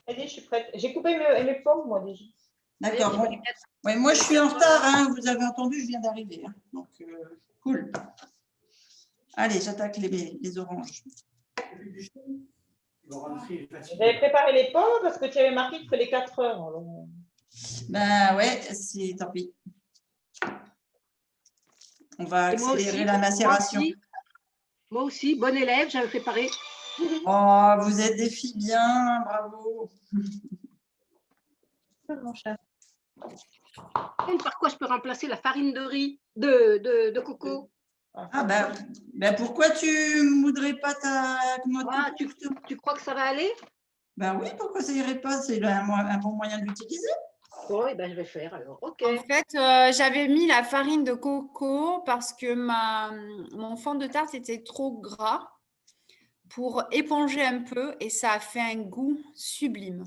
Vas-y, je suis prête. J'ai coupé mes pommes, moi, déjà. D'accord. Bon. Ouais, moi, je suis en retard. Hein. Vous avez entendu, je viens d'arriver. Hein. Donc, cool. Allez, j'attaque les oranges. J'avais préparé les pommes parce que tu avais marqué qu'il fallait 4 heures. Alors... Ben ouais, c'est tant pis. On va accélérer la macération. Moi aussi, bonne élève, j'avais préparé. Oh, vous êtes des filles bien, bravo. Mon cher. Par quoi je peux remplacer la farine de riz, de coco? Ah ben pourquoi tu ne moudrais pas ta noix de coco? Tu crois que ça va aller? Ben oui, pourquoi ça irait pas? C'est un bon moyen de l'utiliser. Bon, et ben je vais faire alors. Ok. En fait, j'avais mis la farine de coco parce que mon fond de tarte était trop gras pour éponger un peu et ça a fait un goût sublime.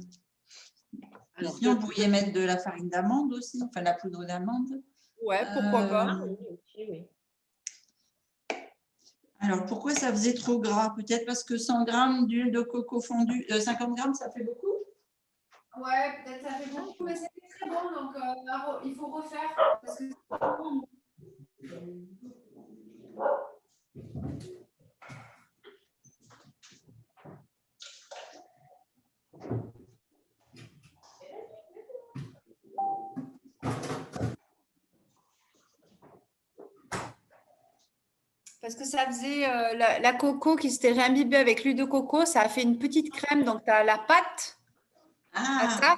Alors, si on pouvait mettre de la farine d'amande aussi, enfin la poudre d'amande. Ouais, pourquoi pas. Oui. Alors, pourquoi ça faisait trop gras? Peut-être parce que 100 g d'huile de coco fondue, 50 g, ça fait beaucoup? Ouais, peut-être ça fait beaucoup, mais c'était très bon, donc il faut refaire. Parce que... Parce que ça faisait la coco qui s'était réimbibée avec l'huile de coco, ça a fait une petite crème. Donc, tu as la pâte, ça,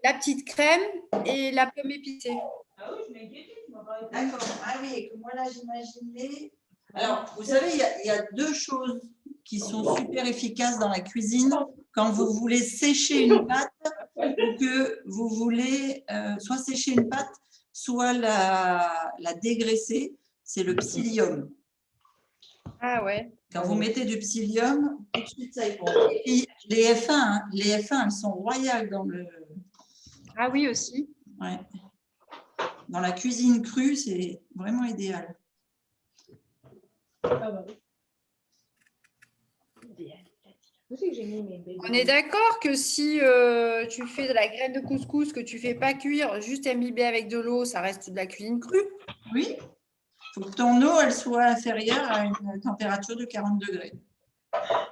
la petite crème et la pomme épicée. Ah oui, je m'inquiétais. D'accord. Ah oui, moi là, j'imaginais. Alors, vous savez, il y a deux choses qui sont super efficaces dans la cuisine quand vous voulez sécher une pâte ou que vous voulez soit sécher une pâte, soit la dégraisser. C'est le psyllium. Ah ouais. Quand vous mettez du psyllium, tout de suite, ça épond. Et puis, les F1, hein, elles sont royales dans le… Ah oui, aussi. Ouais. Dans la cuisine crue, c'est vraiment idéal. On est d'accord que si tu fais de la graine de couscous que tu ne fais pas cuire, juste imbiber avec de l'eau, ça reste de la cuisine crue? Oui. Il faut que ton eau elle soit inférieure à une température de 40 degrés.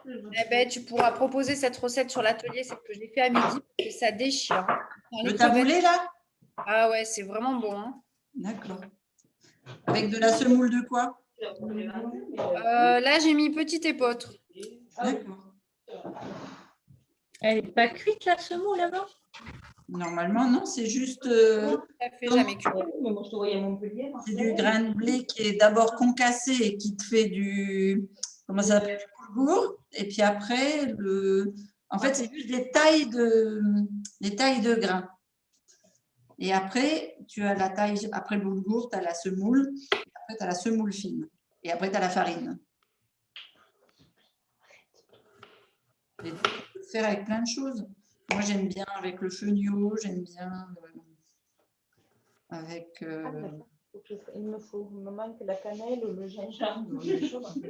Eh ben, tu pourras proposer cette recette sur l'atelier, c'est ce que j'ai fait à midi, et ça déchire. Le taboulé, là? Ah ouais, c'est vraiment bon. Hein. D'accord. Avec de la semoule de quoi? Là, j'ai mis petite épeautre. D'accord. Elle n'est pas cuite, la semoule, là-bas? Normalement, non, c'est juste… Ça fait jamais cuire. C'est du grain de blé qui est d'abord concassé et qui te fait du… Comment ça s'appelle? Du boulgour. Et puis après, en fait, c'est juste des tailles de grains. Et après, tu as la taille… Après le boulgour, tu as la semoule. Après, tu as la semoule fine. Et après, tu as la farine. Et tu peux le faire avec plein de choses. Moi, j'aime bien avec le fenio, j'aime bien avec… Il me manque la cannelle ou le gingembre.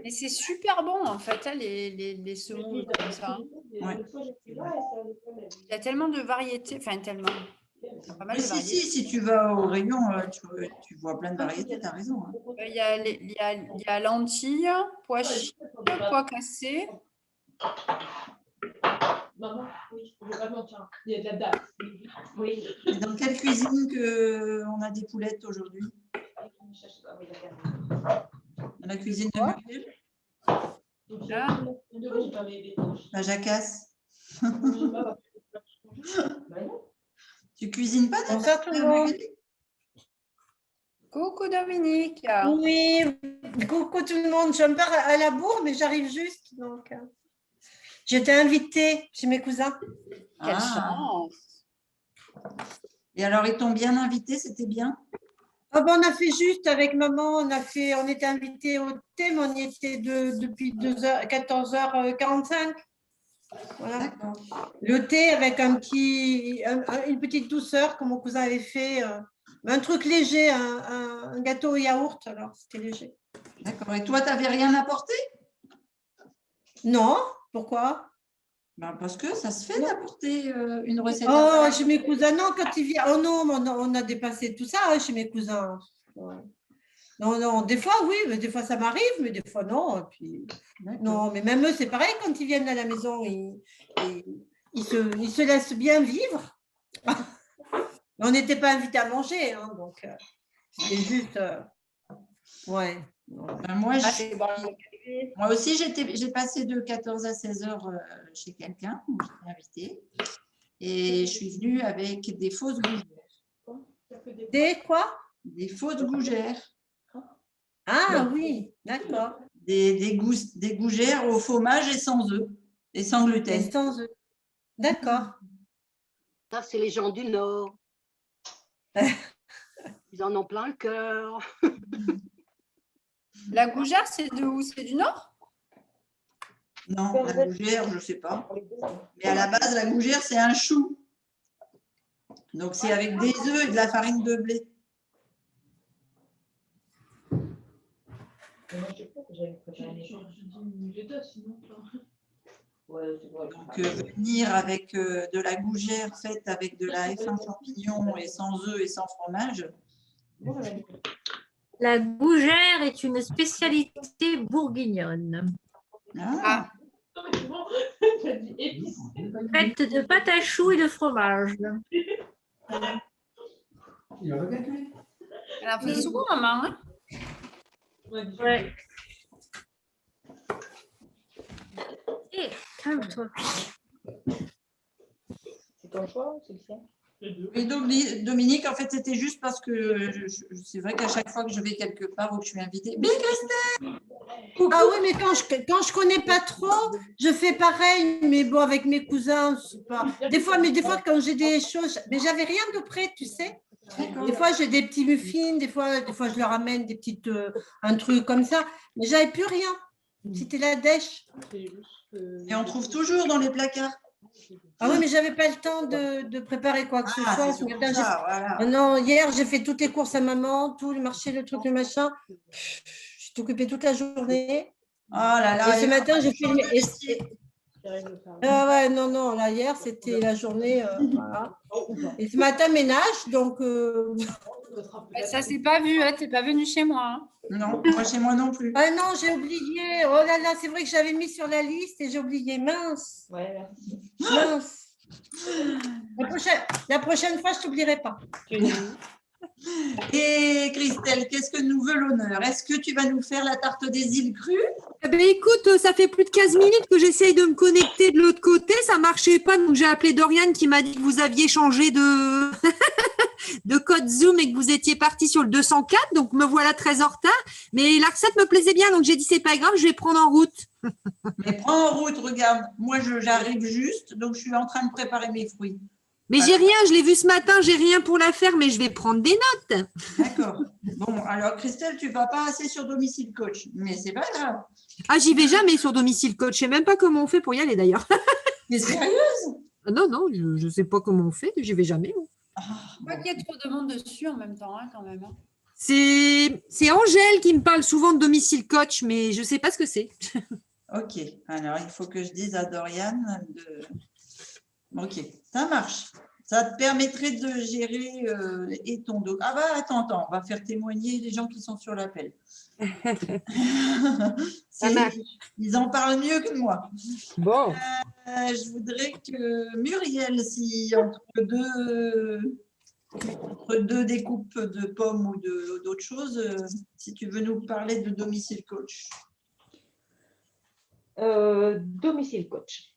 Mais c'est super bon, en fait, hein, les semoules comme ça. Ouais. Il y a tellement de variétés, enfin tellement… Pas mal de variétés. Si tu vas au rayon, tu vois plein de variétés, tu as raison. Hein. Il y a lentilles, pois chiches, pois cassés. Maman, oui, vraiment, tiens, il y a de la date. Oui. Et dans quelle cuisine on a des poulettes aujourd'hui? Dans la cuisine de Muriel? La jacasse. Tu cuisines pas dans Bonsoir tout le monde. Coucou Dominique. Oui, coucou tout le monde. Je me pars à la bourre, mais j'arrive juste. Donc, j'étais invitée chez mes cousins. Quelle chance. Et alors, ils t'ont bien invité, c'était bien? Ah ben, on a fait juste avec maman, on était invités au thé, mais on y était depuis 14h45. Voilà. Le thé avec une petite douceur que mon cousin avait fait, un truc léger, un gâteau au yaourt, alors c'était léger. D'accord. Et toi, tu n'avais rien apporté? Non, pourquoi? Ben, parce que ça se fait d'apporter une recette. Oh, chez mes cousins, non, quand ils viennent. Oh non, mais on a dépassé tout ça hein, chez mes cousins. Ouais. Non, non, des fois, oui, mais des fois, ça m'arrive, mais des fois, non. Et puis, D'accord. non, mais même eux, c'est pareil, quand ils viennent à la maison, ils se laissent bien vivre. On n'était pas invités à manger, hein, donc c'était juste. Ouais. Ben, moi, Ah, c'est bon. moi aussi, j'ai passé de 14 à 16 heures chez quelqu'un, où j'étais invitée. Et je suis venue avec des fausses gougères. Des quoi? Des fausses gougères. Ah oui, d'accord. Des gougères au fromage et sans œufs et sans gluten. Et sans œufs. D'accord. Ça, c'est les gens du Nord. Ils en ont plein le cœur. La gougère, c'est de où? C'est du Nord? Non, la gougère, je ne sais pas. Mais à la base, la gougère, c'est un chou. Donc, c'est avec des œufs et de la farine de blé. Donc, venir avec de la gougère faite avec de la F1 champignon et sans œufs et sans fromage. La gougère est une spécialité bourguignonne, Ah, faite de pâte à choux et de fromage. Elle en fait souvent, maman. Hein? Ouais. Et calme-toi. C'est ton choix ou c'est le sien? et donc, Dominique, en fait, c'était juste parce que c'est vrai qu'à chaque fois que je vais quelque part où je suis invitée, mais Christelle! Ah oui, mais quand je connais pas trop, je fais pareil, mais bon, avec mes cousins, c'est pas. Des fois, quand j'ai des choses, mais j'avais rien de prêt, tu sais. Des fois, j'ai des petits muffins, des fois, je leur amène des petites, un truc comme ça, mais j'avais plus rien. C'était la dèche. Et on trouve toujours dans les placards. Ah oui, mais j'avais pas le temps de préparer quoi que ce Ah, soit. c'est Ce surtout matin, ça, voilà. Ah non, hier, j'ai fait toutes les courses à maman, tout le marché, le truc, le machin. Je suis occupée toute la journée. Oh là là. Et ce matin, j'ai fait change de métier. Ah ouais, non, non, là, hier, c'était la journée. Voilà. Et ce matin, ménage, donc. Ça, c'est pas vu. Hein. Tu n'es pas venu chez moi. Hein. Non, moi chez moi non plus. Ah non, j'ai oublié. Oh là là, c'est vrai que j'avais mis sur la liste et j'ai oublié. Mince. Ouais, merci. Mince. La prochaine fois, je ne t'oublierai pas. Et Christelle, qu'est-ce que nous veut l'honneur? Est-ce que tu vas nous faire la tarte des îles crues? Eh ben, écoute, ça fait plus de 15 minutes que j'essaye de me connecter de l'autre côté, ça marchait pas, donc j'ai appelé Doriane qui m'a dit que vous aviez changé de, de code Zoom et que vous étiez parti sur le 204, donc me voilà très en retard. Mais la recette me plaisait bien, donc j'ai dit c'est pas grave, je vais prendre en route. Mais prends en route, regarde. Moi, j'arrive juste, donc je suis en train de préparer mes fruits. Mais j'ai rien, je l'ai vu ce matin, j'ai rien pour la faire, mais je vais prendre des notes. D'accord. Bon, alors Christelle, tu vas pas assez sur domicile coach, mais c'est pas grave. Ah, j'y vais jamais sur domicile coach, je sais même pas comment on fait pour y aller d'ailleurs. T'es sérieuse? Non, non, je sais pas comment on fait, j'y vais jamais. Ah, Je crois qu'il y a trop de monde dessus en même temps, hein, quand même. Hein. C'est Angèle qui me parle souvent de domicile coach, mais je sais pas ce que c'est. ok, alors il faut que je dise à Doriane de… Ok, ça marche. Ça te permettrait de gérer et ton dos. Ah bah attends, on va faire témoigner les gens qui sont sur l'appel. Ils en parlent mieux que moi. Bon. Je voudrais que Muriel, si entre deux découpes de pommes ou d'autres choses, si tu veux nous parler de domicile coach. Domicile coach.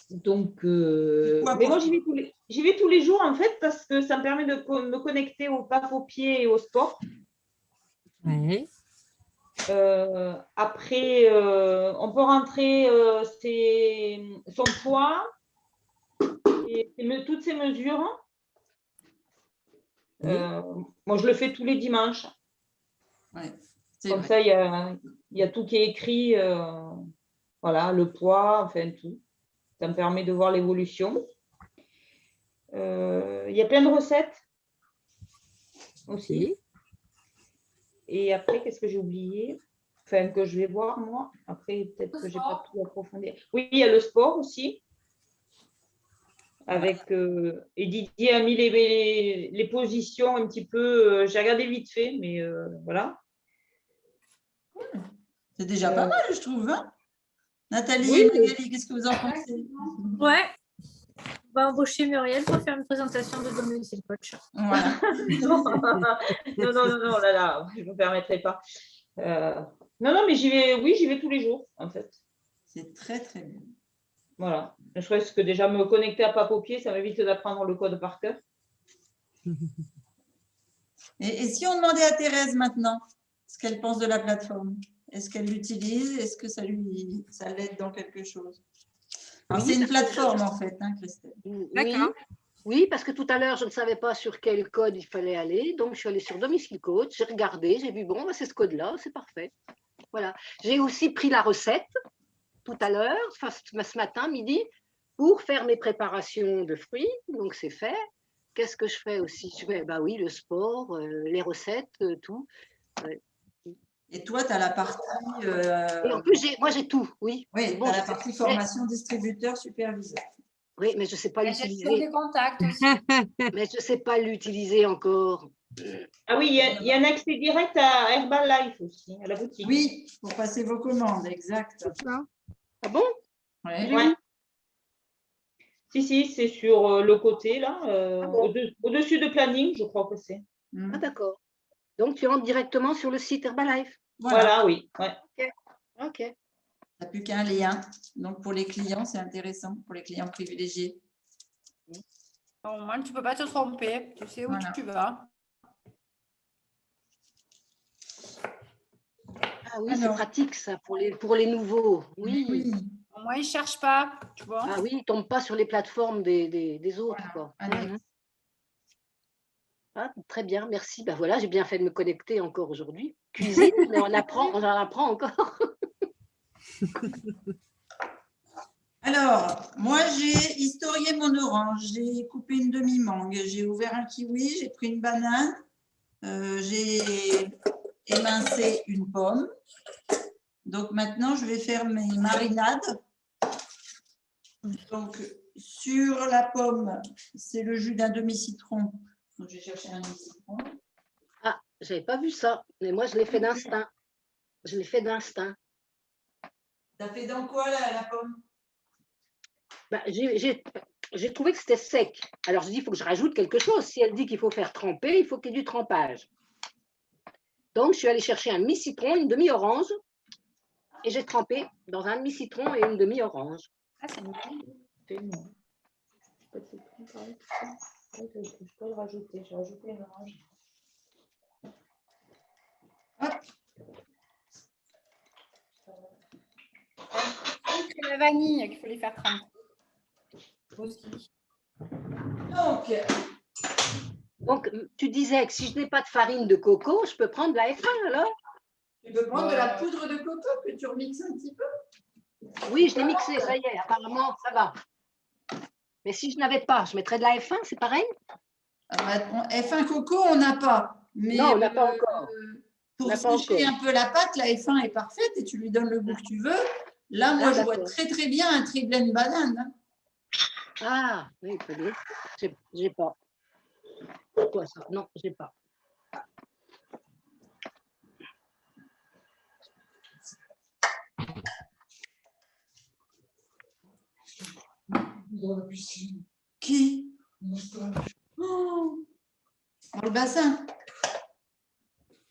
Donc, mais moi, pour- j'y vais tous les jours, en fait, parce que ça me permet de me connecter au paf au pied et au sport. Ouais. Après, on peut rentrer son poids et toutes ces mesures. Moi, je le fais tous les dimanches. Ouais, c'est Comme vrai. ça, il y a tout qui est écrit. Voilà, le poids, enfin tout. Ça me permet de voir l'évolution. Il y a plein de recettes aussi. Et après, qu'est-ce que j'ai oublié? Enfin, que je vais voir, moi. Après, peut-être que je n'ai pas tout approfondi. Oui, il y a le sport aussi. Et Didier a mis les positions un petit peu. J'ai regardé vite fait, mais voilà. C'est déjà pas mal, je trouve. Hein, Nathalie, Oui. Magali, qu'est-ce que vous en pensez? Ouais. On va embaucher Muriel pour faire une présentation de domicile coach. Voilà. Non, là, je ne me permettrai pas. Non, mais j'y vais tous les jours, en fait. C'est très, très bien. Voilà. Ne serait-ce que déjà me connecter à Papopier, ça m'évite d'apprendre le code par cœur. Et si on demandait à Thérèse maintenant ce qu'elle pense de la plateforme, est-ce qu'elle l'utilise? Est-ce que ça l'aide dans quelque chose? Alors, c'est une plateforme en fait, hein, Christelle. D'accord. Oui, parce que tout à l'heure, je ne savais pas sur quel code il fallait aller. Donc, je suis allée sur Domicile Coach, j'ai regardé, j'ai vu, bon, c'est ce code-là, c'est parfait. Voilà. J'ai aussi pris la recette tout à l'heure, ce matin, midi, pour faire mes préparations de fruits. Donc, c'est fait. Qu'est-ce que je fais aussi? Je fais, bah oui, le sport, les recettes, tout. Et toi, tu as la partie… Et en plus, moi, j'ai tout, oui. Oui, Bon, tu as la partie formation distributeur superviseur. Oui, mais je ne sais pas La gestion l'utiliser. des contacts aussi. Mais je ne sais pas l'utiliser encore. Ah oui, il y a un accès direct à Herbalife aussi, à la boutique. Oui, pour passer vos commandes, exact. Ah bon? Ouais. Ouais. Si, c'est sur le côté, là, bon au-dessus de planning, je crois que c'est. Ah, d'accord. Donc, tu rentres directement sur le site Herbalife. Voilà, oui. Ouais. OK. Tu n'as plus qu'un lien. Donc, pour les clients, c'est intéressant, pour les clients privilégiés. Au moins, tu ne peux pas te tromper. Tu sais où Voilà. tu vas. Ah oui, c'est pratique ça pour les nouveaux. Oui. Au moins, ils ne cherchent pas, tu vois. Ah oui, ils ne tombent pas sur les plateformes des autres. Quoi. Ah, très bien, merci. Ben voilà, j'ai bien fait de me connecter encore aujourd'hui. Cuisine, mais on en apprend encore. Alors, moi, j'ai historié mon orange, j'ai coupé une demi-mangue, j'ai ouvert un kiwi, j'ai pris une banane, j'ai émincé une pomme. Donc, maintenant, je vais faire mes marinades. Donc, sur la pomme, c'est le jus d'un demi-citron. Donc, je vais chercher un demi-citron. Ah, je n'avais pas vu ça, mais moi, je l'ai fait d'instinct. Je l'ai fait d'instinct. Tu as fait dans quoi, la pomme? Ben, j'ai trouvé que c'était sec. Alors, je dis, il faut que je rajoute quelque chose. Si elle dit qu'il faut faire tremper, il faut qu'il y ait du trempage. Donc, je suis allée chercher un demi-citron, une demi-orange, et j'ai trempé dans un demi-citron et une demi-orange. Ah, c'est une Je peux le rajouter. J'ai rajouté une orange. C'est la vanille qu'il faut les faire tremper. Aussi. Donc, tu disais que si je n'ai pas de farine de coco, je peux prendre de la F1 alors? Tu peux prendre de la poudre de coco que tu remixes un petit peu? Oui, je l'ai mixé, ça y est, apparemment, ça va. Mais si je n'avais pas, je mettrais de la F1, c'est pareil? F1 coco, on n'a pas. Mais non, on n'a pas encore. Pour sécher un peu la pâte, la F1 est parfaite et tu lui donnes le goût que tu veux. Là, moi, je vois très, très bien un triblène banane. Ah, oui, peut-être. J'ai pas. C'est quoi ça? Non, j'ai pas. Qui? Oh, dans le bassin.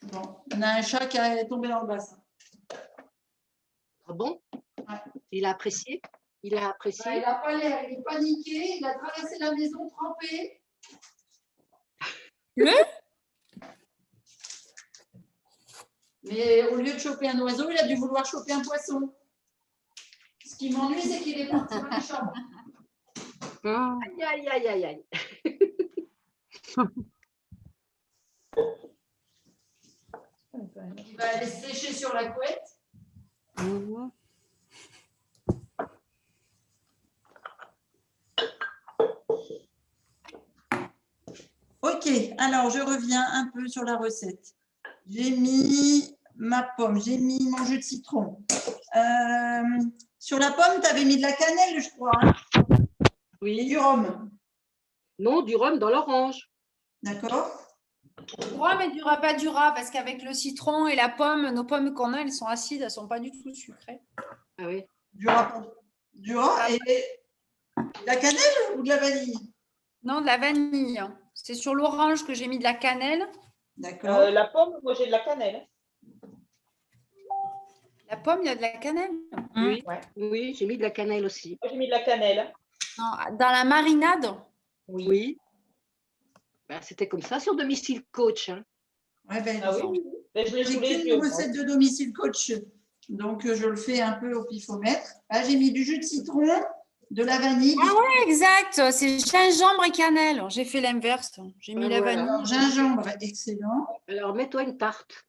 Bon, on a un chat qui est tombé dans le bassin. Ah bon? Ouais. Il a apprécié? Il a apprécié? Il n'a pas l'air, il est paniqué, il a traversé la maison trempé. Mais au lieu de choper un oiseau, il a dû vouloir choper un poisson. Ce qui m'ennuie, c'est qu'il est parti dans la chambre. Aïe, aïe, aïe, aïe, aïe. Il va aller sécher sur la couette. Ok, alors je reviens un peu sur la recette. J'ai mis ma pomme, j'ai mis mon jus de citron. Sur la pomme, tu avais mis de la cannelle, je crois. Hein. Et Oui. du rhum. Non, du rhum dans l'orange. D'accord. Du rhum et du rapadura, parce qu'avec le citron et la pomme, nos pommes qu'on a, elles sont acides, elles ne sont pas du tout sucrées. Ah oui. Du rhum et de la cannelle ou de la vanille? Non, de la vanille. C'est sur l'orange que j'ai mis de la cannelle. D'accord. La pomme, moi j'ai de la cannelle. La pomme, il y a de la cannelle. Oui, Ouais. oui, j'ai mis de la cannelle aussi. Moi j'ai mis de la cannelle. Non, dans la marinade. Oui. Oui. Ben, c'était comme ça sur domicile coach. Hein. Ouais, ben, Ah oui, oui. Ben, je l'ai j'ai sous les qu'une yeux. recette de domicile coach, donc je le fais un peu au pifomètre. Ah, j'ai mis du jus de citron, de la vanille. Ah ouais, exact. C'est gingembre et cannelle. J'ai fait l'inverse. J'ai mis Ah, la voilà. vanille. Alors, gingembre, excellent. Alors, mets-toi une tarte.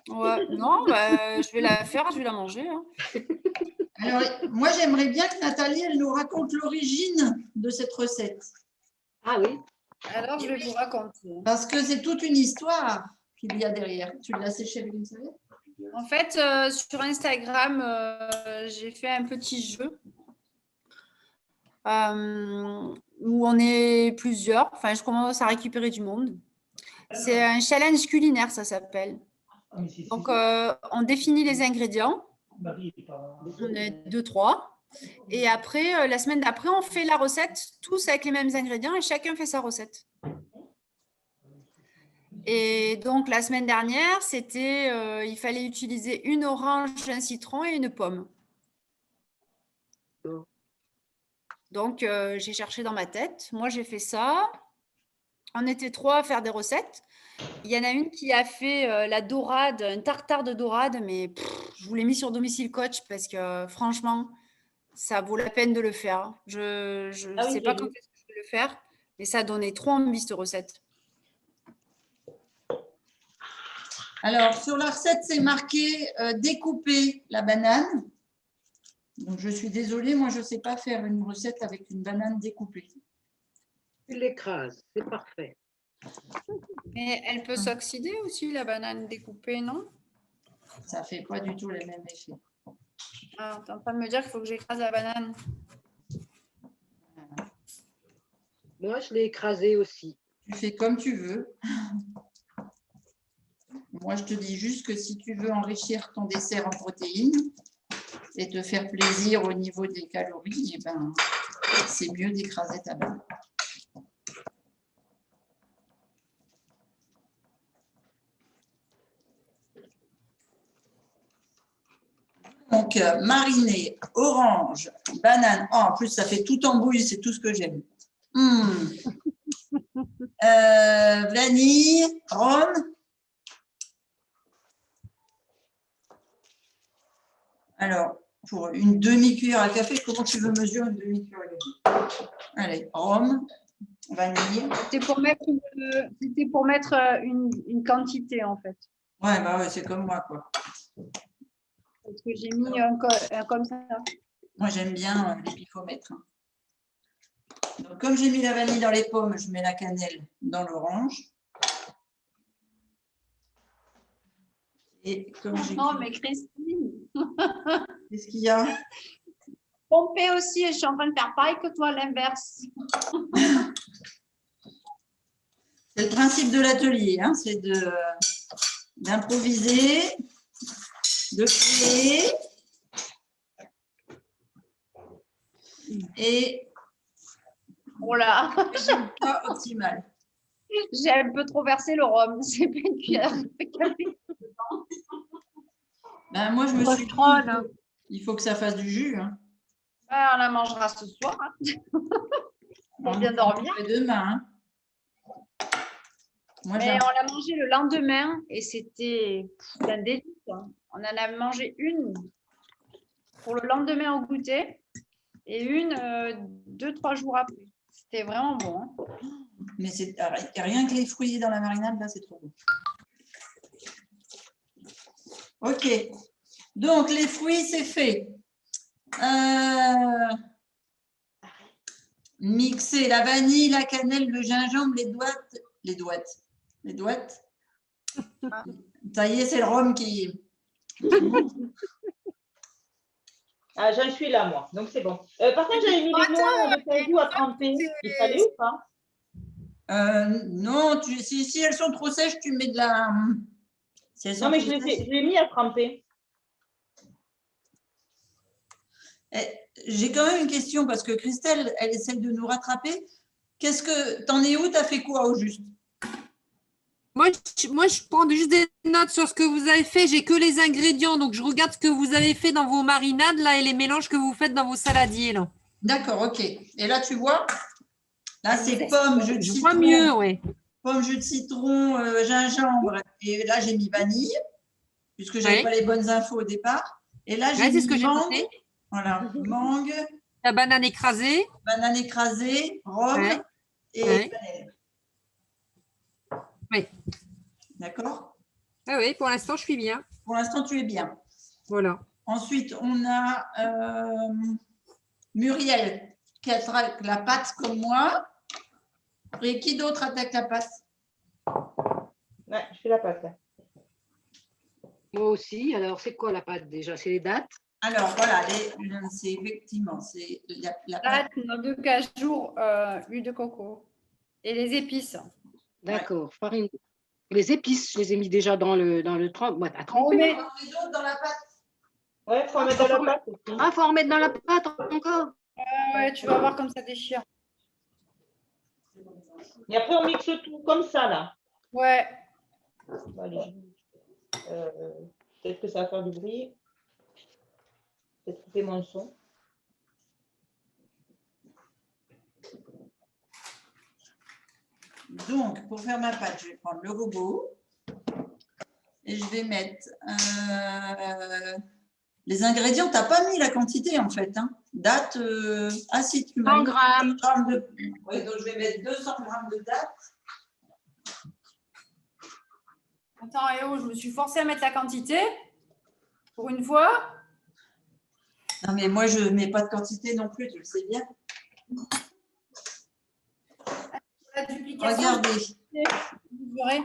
Ouais. Non, bah, je vais la faire, je vais la manger. Hein. Alors, moi, j'aimerais bien que Nathalie, elle nous raconte l'origine de cette recette. Ah oui. Alors, je vais vous raconter. Parce que c'est toute une histoire qu'il y a derrière. Tu l'as séché avec une serviette? En fait, sur Instagram, j'ai fait un petit jeu où on est plusieurs. Enfin, je commence à récupérer du monde. C'est un challenge culinaire, ça s'appelle. Donc, on définit les ingrédients. On est 2, 3. Et après, la semaine d'après, on fait la recette, tous avec les mêmes ingrédients et chacun fait sa recette. Et donc, la semaine dernière, c'était, il fallait utiliser une orange, un citron et une pomme. Donc, j'ai cherché dans ma tête. Moi, j'ai fait ça. On était 3 à faire des recettes. Il y en a une qui a fait la dorade, un tartare de dorade, mais je vous l'ai mis sur domicile coach parce que franchement, ça vaut la peine de le faire. Je ne Ah oui, sais pas j'ai quand vu. est-ce que je vais le faire, mais ça a donné trop envie cette recette. Alors, sur la recette, c'est marqué découper la banane. Donc, je suis désolée, moi, je ne sais pas faire une recette avec une banane découpée. Tu l'écrases, c'est parfait. Mais elle peut s'oxyder aussi, la banane découpée, non? Ça ne fait pas du tout le même effet. Ah, tu es en train de me dire qu'il faut que j'écrase la banane. Moi, je l'ai écrasée aussi. Tu fais comme tu veux. Moi, je te dis juste que si tu veux enrichir ton dessert en protéines et te faire plaisir au niveau des calories, eh ben, c'est mieux d'écraser ta banane. Donc, mariner, orange, banane. Oh, en plus, ça fait tout en bouille, c'est tout ce que j'aime. Vanille, rhum. Alors, pour une demi-cuillère à café, comment tu veux mesurer une demi-cuillère à café? Allez, rhum, vanille. C'était pour mettre une quantité, en fait. Ouais, bah ouais, c'est comme moi, quoi. Parce que j'ai mis un comme ça. Moi, j'aime bien les pifomètres. Donc, comme j'ai mis la vanille dans les pommes, je mets la cannelle dans l'orange. Et comme j'ai... Non, mais Christine, Qu'est-ce qu'il y a? pompée aussi, et je suis en train de faire pareil que toi, l'inverse. C'est le principe de l'atelier, hein, c'est d'improviser, de créer et Voilà, pas optimal. j'ai un peu trop versé le rhum. C'est pas une cuillère. Ben, moi, je me suis dit, Cochonne. il faut que ça fasse du jus. Hein. On la mangera ce soir. Hein. Pour bien dormir. Et demain. Hein. Moi, Mais on l'a mangé le lendemain et c'était un délice. Hein. On en a mangé une pour le lendemain au goûter et une 2-3 jours après. C'était vraiment bon. Hein. Mais c'est rien que les fruits dans la marinade, là, c'est trop bon. Ok. Donc, les fruits, c'est fait. Mixer la vanille, la cannelle, le gingembre, les doigts. Ça y est, c'est le rhum qui... Ah, j'en suis là, moi. Donc, c'est bon. Par contre, j'avais mis les noix de cajou à tremper. Il fallait ou pas? Non, si elles sont trop sèches, tu mets de la… Si elles sont Non, mais trop je sèches- l'ai mis à tremper. J'ai quand même une question parce que Christelle, elle essaie de nous rattraper. T'en es où? T'as fait quoi au juste? Moi, je prends juste des notes sur ce que vous avez fait. J'ai que les ingrédients, donc je regarde ce que vous avez fait dans vos marinades là et les mélanges que vous faites dans vos saladiers là. D'accord, ok. Et là, tu vois, là, c'est pommes, jus de Je vois citron, mieux, ouais. pommes, jus de citron, gingembre. Et là, j'ai mis vanille, puisque je n'avais Ouais. pas les bonnes infos au départ. Et là, j'ai Ouais, c'est mis ce que j'ai mangue. noté. Voilà, mangue, La banane écrasée. banane écrasée, rhum Ouais. et Ouais. cannelle. Oui. D'accord? Ah oui, pour l'instant, je suis bien. Pour l'instant, tu es bien. Voilà. Ensuite, on a Muriel qui attaque la pâte comme moi. Et qui d'autre attaque la pâte? Ouais, je fais la pâte. Là. Moi aussi. Alors, c'est quoi la pâte déjà? C'est les dates? Alors, voilà, c'est effectivement, c'est la pâte. Date, noix de cajou, huile de coco. Et les épices. D'accord. Farine. Les épices, je les ai mis déjà dans le trempe. Ouais, à On tremper. met- On en met d'autres dans la pâte. Ouais, il faut en mettre dans la pâte aussi. Ah, faut en remettre dans la pâte encore. Ouais, tu vas voir comme ça déchire. Et après, on mixe tout comme ça, là. Ouais. Bon, allez. Peut-être que ça va faire du bruit. Peut-être couper mon son. Donc, pour faire ma pâte, je vais prendre le robot et je vais mettre les ingrédients. Tu n'as pas mis la quantité en fait. Hein. Date, ah si, tu m'as 100 mis grammes. 100 grammes de… Oui, donc je vais mettre 200 grammes de date. Attends, Léo, je me suis forcée à mettre la quantité. Pour une fois. Non, mais moi, je ne mets pas de quantité non plus, tu le sais bien. La duplication. Regardez. Vous verrez.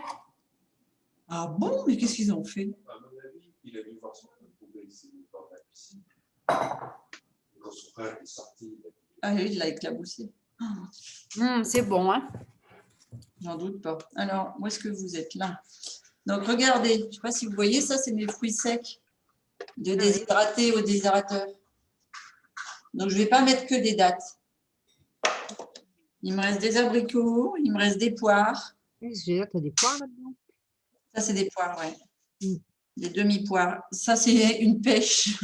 Ah bon, mais qu'est-ce qu'ils ont fait? À mon avis, il a dû voir son frère pouvait essayer de voir la piscine. Quand son frère est sorti, Ah oui, il l'a éclaboussé. C'est bon, hein? J'en doute pas. Alors, où est-ce que vous êtes là? Donc, regardez, je ne sais pas si vous voyez, ça, c'est mes fruits secs de déshydratés au déshydrateur. Donc, je ne vais pas mettre que des dattes. Il me reste des abricots, il me reste des poires. Tu as des poires là-dedans? Ça, c'est des poires, ouais. Des demi-poires. Ça, c'est une pêche.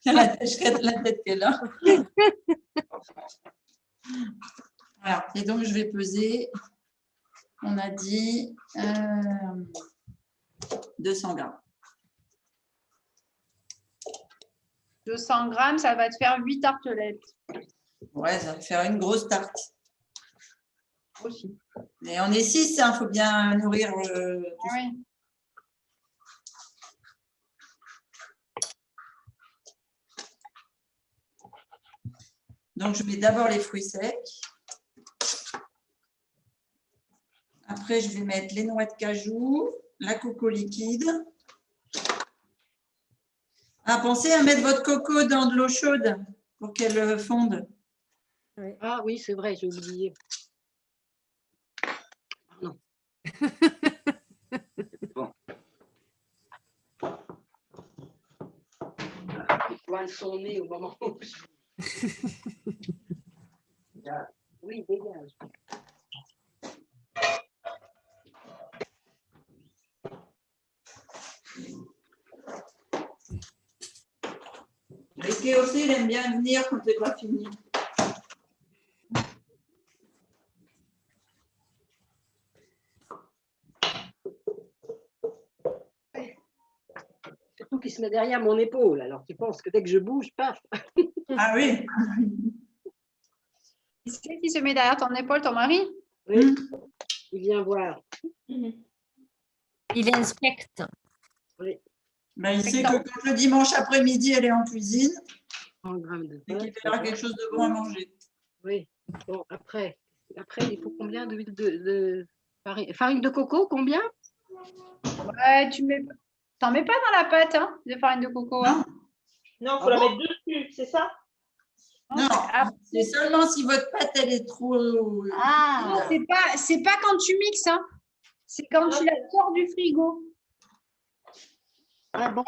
la tête qu'elle a. Voilà. Et donc, je vais peser, on a dit 200 grammes. 200 grammes, ça va te faire 8 tartelettes. Ouais, ça va faire une grosse tarte. Aussi. Mais on est 6, il faut bien nourrir tout ça. Oui. Donc, je mets d'abord les fruits secs. Après, je vais mettre les noix de cajou, la coco liquide. Ah, pensez à mettre votre coco dans de l'eau chaude pour qu'elle fonde. Ah oui, c'est vrai, j'ai oublié. Pardon. Bon. Les poils sont nés au moment où je… Oui, dégage. Et aussi, il aime bien venir quand c'est pas fini. Surtout qu'il se met derrière mon épaule. Alors tu penses que dès que je bouge, paf. Ah oui. C'est qui se met derrière ton épaule, ton mari? Oui. Il vient voir. Il inspecte. Oui. Ben, il sait que quand le dimanche après-midi, elle est en cuisine, 100 grammes de et qu'il pâte. verra quelque chose de bon à manger. Oui. Bon, après, il faut combien d'huile de farine? Farine de coco, combien? Ouais, tu mets. T'en mets pas dans la pâte, hein, de farine de coco. Hein? Non, il faut Ah la bon? mettre dessus. c'est ça? Non, c'est seulement si votre pâte, elle est trop… Ah, C'est pas quand tu mixes, hein. C'est quand tu la sors du frigo. ah bon.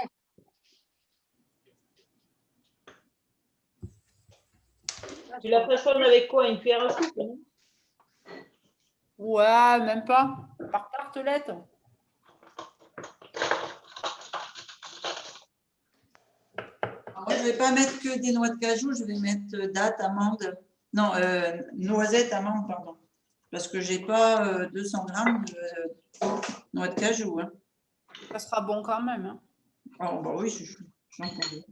Tu la façonnes avec quoi? Une cuillère à soupe, non? Ouais, même pas. Par tartelette. Moi, je ne vais pas mettre que des noix de cajou, je vais mettre dattes, amandes, non, noisettes, amandes, pardon. Parce que je n'ai pas 200 grammes de noix de cajou. Hein. Ça sera bon quand même. Hein. Oh, bah oui, j'en connais.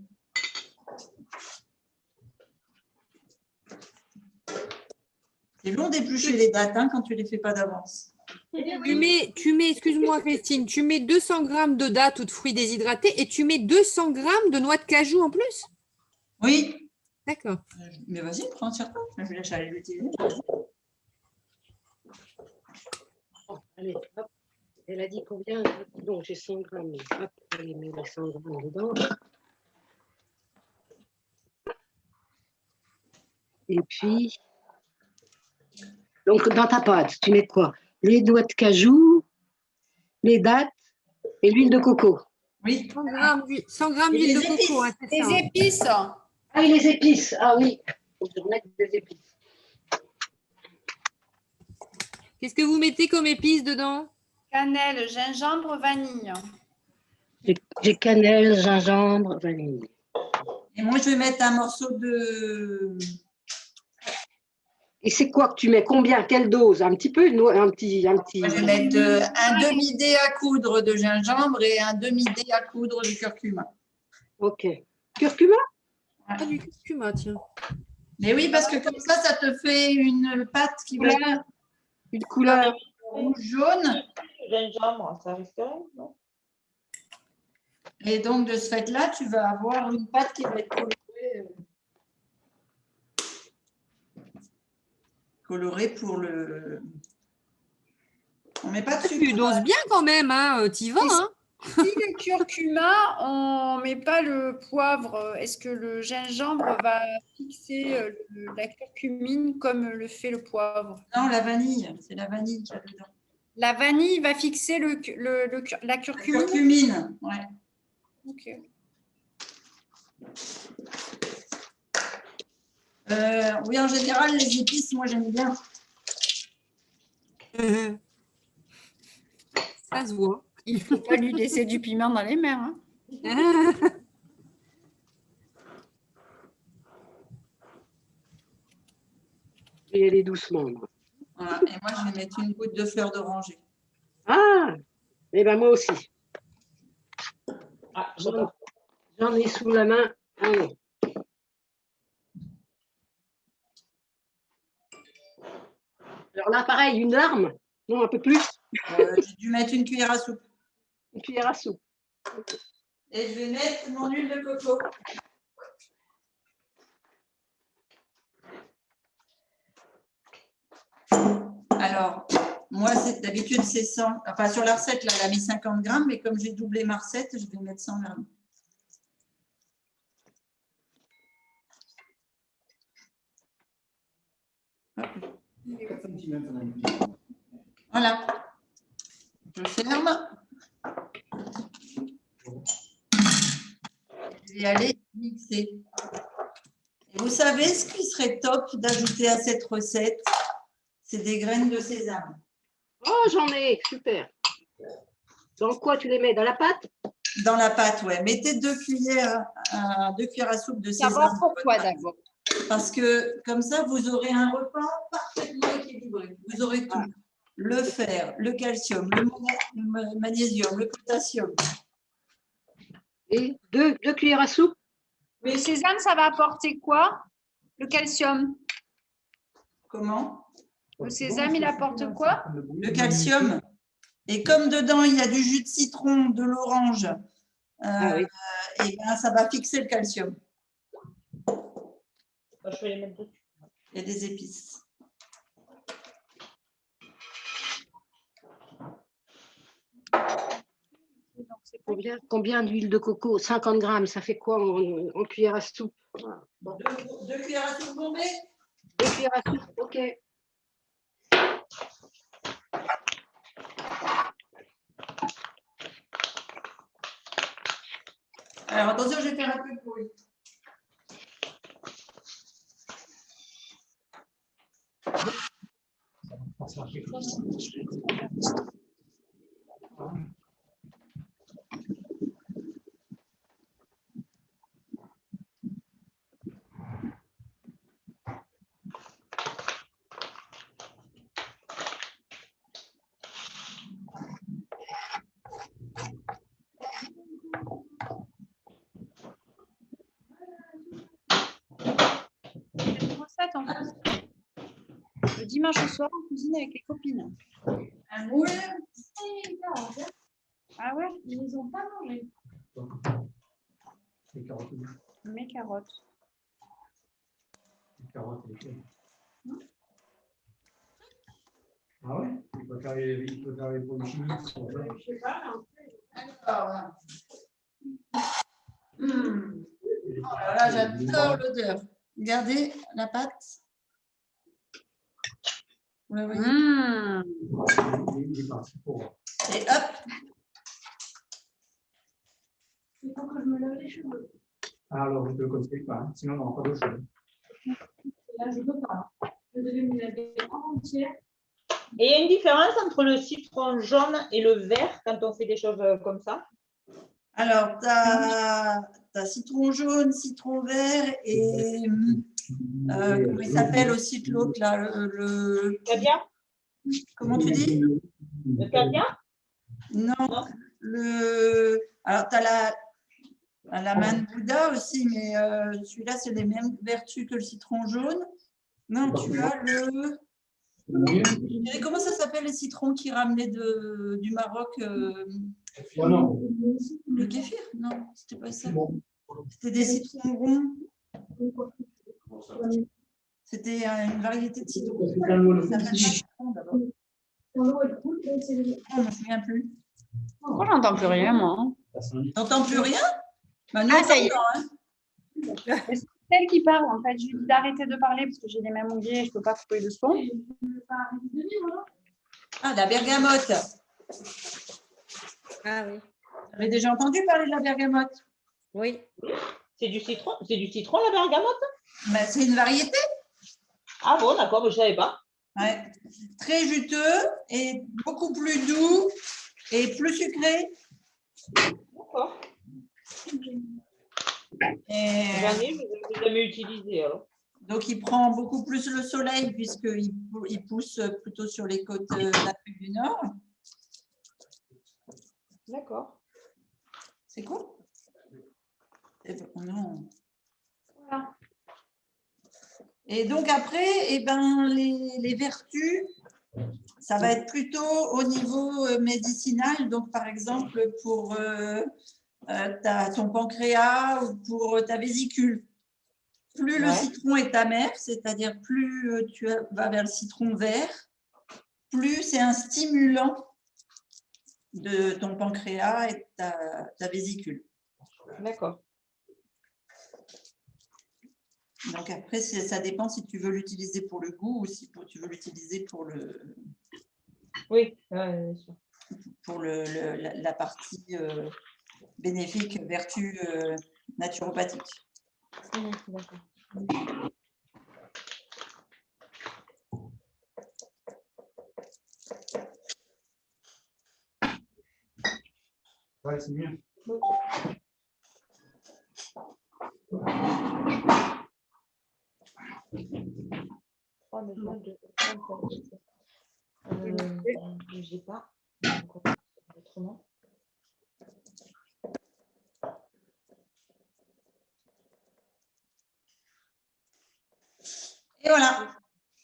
C'est long d'éplucher les dattes hein, quand tu ne les fais pas d'avance. Tu mets, excuse-moi Christine, tu mets 200 grammes de dattes ou de fruits déshydratés et tu mets 200 grammes de noix de cajou en plus? Oui. D'accord. Mais vas-y, prends certains. Je vais lâcher aller l'utiliser. Bon, allez, hop. Elle a dit combien? Donc, j'ai 100 grammes. Hop, allez, mets les 100 grammes dedans. Et puis, donc, dans ta pâte, tu mets quoi? Les doigts de cajou, les dattes et l'huile de coco. Oui. 100 grammes d'huile de coco, hein, c'est Les ça, hein. épices. Ah oui, les épices. Ah oui, faut que je remette des épices. Qu'est-ce que vous mettez comme épices dedans? Cannelle, gingembre, vanille. J'ai cannelle, gingembre, vanille. Et moi, je vais mettre un morceau de… Et c'est quoi que tu mets? Combien? Quelle dose? Un petit peu? Un petit. Moi, je vais mettre un demi-dé à coudre de gingembre et un demi-dé à coudre de curcuma. Ok. Curcuma? Pas du curcuma, tiens. Mais oui, parce que comme ça te fait une pâte qui va être Une couleur. rouge jaune. Gingembre, ça resterait, non? Et donc, de ce fait-là, tu vas avoir une pâte qui va être colorée pour le… On ne met pas de sucre. Tu doses bien quand même, hein, t'y vas, hein. Si le curcuma, on ne met pas le poivre, est-ce que le gingembre va fixer la curcumine comme le fait le poivre? Non, la vanille, c'est la vanille qu'il y a dedans. La vanille va fixer la curcumine? Curcumine, ouais. Ok. Oui, en général, les épices, moi, j'aime bien. Ça se voit. Il ne faut pas lui laisser du piment dans les mains. Hein. Et elle est doucement. Voilà. Et moi, je vais mettre une goutte de fleur d'oranger. Ah! Eh bien, moi aussi. Ah, J'en ai sous la main. Allez. Alors là, pareil, une larme. Non, un peu plus. J'ai dû mettre une cuillère à soupe. Une cuillère à soupe. Et je vais mettre mon huile de coco. Alors, moi, d'habitude, c'est 100. Enfin, sur la recette, là, elle a mis 50 grammes, mais comme j'ai doublé ma recette, je vais mettre 100 grammes. Voilà. Je ferme. Je vais aller mixer. Et vous savez, ce qui serait top d'ajouter à cette recette, c'est des graines de sésame. Oh, j'en ai. Super. Dans quoi tu les mets? Dans la pâte? Dans la pâte, ouais. Mettez 2 cuillères à soupe de sésame. Savoir pourquoi d'abord. Parce que comme ça, vous aurez un repas parfaitement équilibré. Vous aurez tout. Le fer, le calcium, le magnésium, le potassium. Et deux cuillères à soupe? Le sésame, ça va apporter quoi? Le calcium. Comment? Le sésame, il apporte quoi? Le calcium. Et comme dedans, il y a du jus de citron, de l'orange, et ben, ça va fixer le calcium. Je vais les mettre dessus. Il y a des épices. Combien d'huile de coco? 50 grammes, ça fait quoi en cuillère à soupe? Voilà. Bon. 2 cuillères à soupe bombées. 2 cuillères à soupe, ok. Alors attention, je vais faire un peu de bruit. Recette en fait. Le dimanche au soir, on cuisine avec les copines. Un moule. Ah ouais, Ils les ont pas mangés. Les carottes. mes carottes. Les carottes et les feuilles. Ah ouais? Il peut faire les pommes chimiques. Je sais pas. Alors, oh là là, j'adore l'odeur. Regardez la pâte. Vous la voyez? Il est parti pour. Et hop. Il faut que je me lave les cheveux. Ah, alors, je ne te le conseille pas, hein. Sinon, on n'aura pas d'eau chaude. Là, je ne peux pas. Je devais me laver en entière. Et il y a une différence entre le citron jaune et le vert quand on fait des choses comme ça? Alors, tu as citron jaune, citron vert et comment il s'appelle aussi l'autre là, le Caviar? comment tu dis? Le caviar? Non, alors tu as la main de Bouddha aussi, mais celui-là, c'est les mêmes vertus que le citron jaune. Non, tu as le. Et comment ça s'appelle les citrons qui ramenaient du Maroc Oh non. Le kéfir? Non, c'était pas ça. C'était des citrons ronds. C'était une variété de citrons. Ça s'appelle pas citron d'abord. On ne me souvient plus. Pourquoi j'entends plus rien, moi? T'entends plus rien? Bah, nous, Ah, ça y est. on t'entend, hein. C'est elle qui parle, en fait. Je lui dis d'arrêter de parler parce que j'ai les mains mouillées et je ne peux pas couper le son. Ah, la bergamote. Ah oui. Vous avez déjà entendu parler de la bergamote? Oui. C'est du citron la bergamote? Bah, c'est une variété. Ah bon, d'accord, mais je ne savais pas. Ouais. Très juteux et beaucoup plus doux et plus sucré. D'accord. Et Jamais, je ne l'ai jamais utilisé. Alors. donc, il prend beaucoup plus le soleil puisqu'il pousse plutôt sur les côtes d'Afrique du Nord. D'accord. C'est cool. Non. Voilà. Et donc après, eh ben, les vertus, ça va être plutôt au niveau médicinal. Donc par exemple pour ton pancréas ou pour ta vésicule. Plus le citron est amer, c'est-à-dire plus tu vas vers le citron vert, plus c'est un stimulant de ton pancréas et de ta vésicule. D'accord. Donc après, ça dépend si tu veux l'utiliser pour le goût ou si tu veux l'utiliser pour le. Oui, bien sûr. Pour la partie bénéfique, vertu naturopathique. D'accord. Ouais, c'est mieux. J'ai pas. Autrement. Et voilà,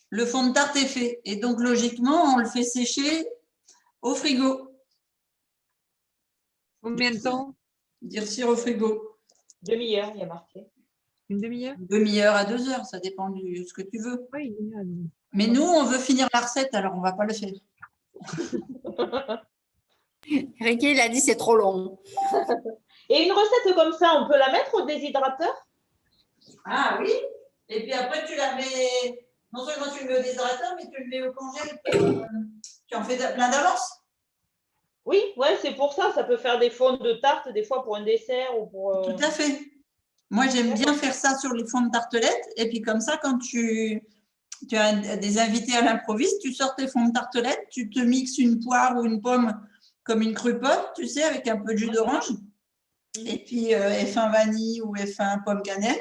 le fond de tarte est fait. Et donc, logiquement, on le fait sécher au frigo. Combien de temps? Durcir au frigo. Demi-heure, il y a marqué. Une demi-heure? Demi-heure à 2 heures, ça dépend de ce que tu veux. Oui, une demi-heure. Mais nous, on veut finir la recette, alors on ne va pas le faire. Ricky, il a dit c'est trop long. Et une recette comme ça, on peut la mettre au déshydrateur? Ah oui. Et puis après, tu la mets, non seulement tu le mets au déshydrateur, mais tu le mets au congèle. Tu en fais plein d'avance. Oui, ouais, c'est pour ça. Ça peut faire des fonds de tarte, des fois pour un dessert ou pour. Tout à fait. Moi, j'aime bien faire ça sur les fonds de tartelettes. Et puis comme ça, quand tu as des invités à l'improviste, tu sors tes fonds de tartelettes, tu te mixes une poire ou une pomme comme une crue pomme, tu sais, avec un peu de jus d'orange. Et puis F1 vanille ou F1 pomme cannelle.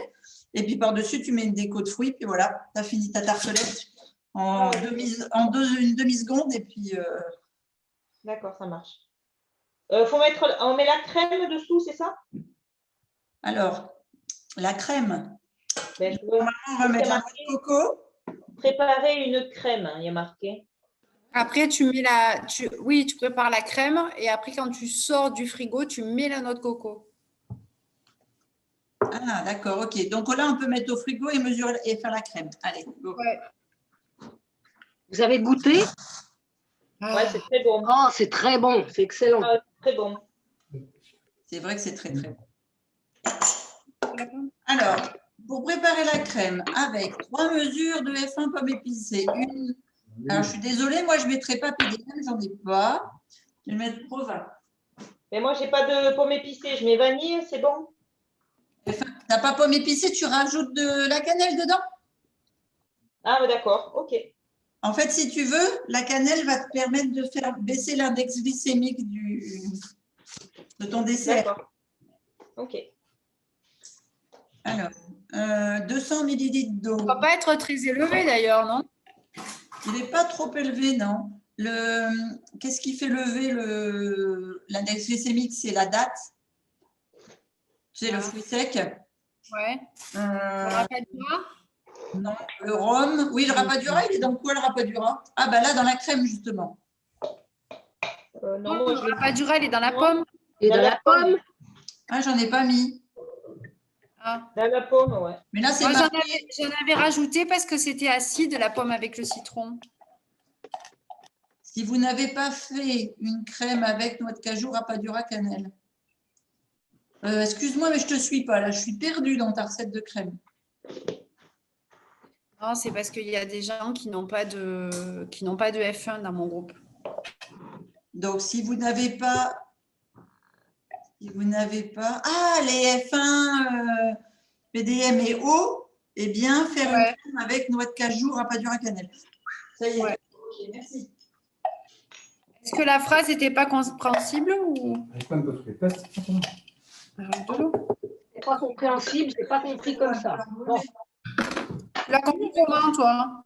Et puis par-dessus, tu mets une déco de fruits. Puis voilà, tu as fini ta tartelette en une demi-seconde. Et puis. D'accord, ça marche. On met la crème dessous, c'est ça? Alors, la crème. Ben, On va mettre la noix de coco. Préparer une crème, il y a marqué. Après, tu mets oui, tu prépares la crème et après, quand tu sors du frigo, tu mets la noix de coco. Ah, d'accord, ok. Donc là, on peut mettre au frigo et mesurer et faire la crème. Allez, go. Ouais. Vous avez goûté? Ouais, c'est très bon. Oh, c'est très bon, c'est excellent. Très bon. C'est vrai que c'est très, très bon. Alors, pour préparer la crème avec 3 mesures de F1 pomme épicée, alors, je suis désolée, moi, je ne mettrai pas PDM, j'en ai pas. Je vais mettre Provin. Mais moi, j'ai pas de pomme épicée. Je mets vanille, c'est bon? Tu n'as pas pomme épicée, tu rajoutes de la cannelle dedans? Ah, d'accord, ok. En fait, si tu veux, la cannelle va te permettre de faire baisser l'index glycémique de ton dessert. D'accord. Ok. Alors, 200 ml d'eau. Ça ne va pas être très élevé d'ailleurs, non? Il n'est pas trop élevé, non. Qu'est-ce qui fait lever l'index glycémique? C'est la date. C'est le fruit sec. Ouais. Le rapadura? Non, le rhum. Oui, le rapadura, il est dans quoi le rapadura? Ah, bah là, dans la crème, justement. Non, Le rapadura, il est dans la pomme. Et dans la pomme? Ah, j'en ai pas mis. Ah. Dans la pomme, ouais. Mais là, c'est Moi, marqué. j'en avais rajouté parce que c'était acide, la pomme avec le citron. Si vous n'avez pas fait une crème avec noix de cajou, rapadura, cannelle. Excuse-moi, mais je ne te suis pas. Là, je suis perdue dans ta recette de crème. Non, c'est parce qu'il y a des gens qui n'ont pas de F1 dans mon groupe. Donc, si vous n'avez pas… Ah, les F1 PDM et eau, eh bien, faire une crème avec noix de cajou, rapadura, cannelle. Ça y est. Ouais. Ok, merci. Est-ce que la phrase n'était pas compréhensible ou… C'est pas compréhensible, c'est pas compris comme ça. Bon. Tu l'as compris comment, toi?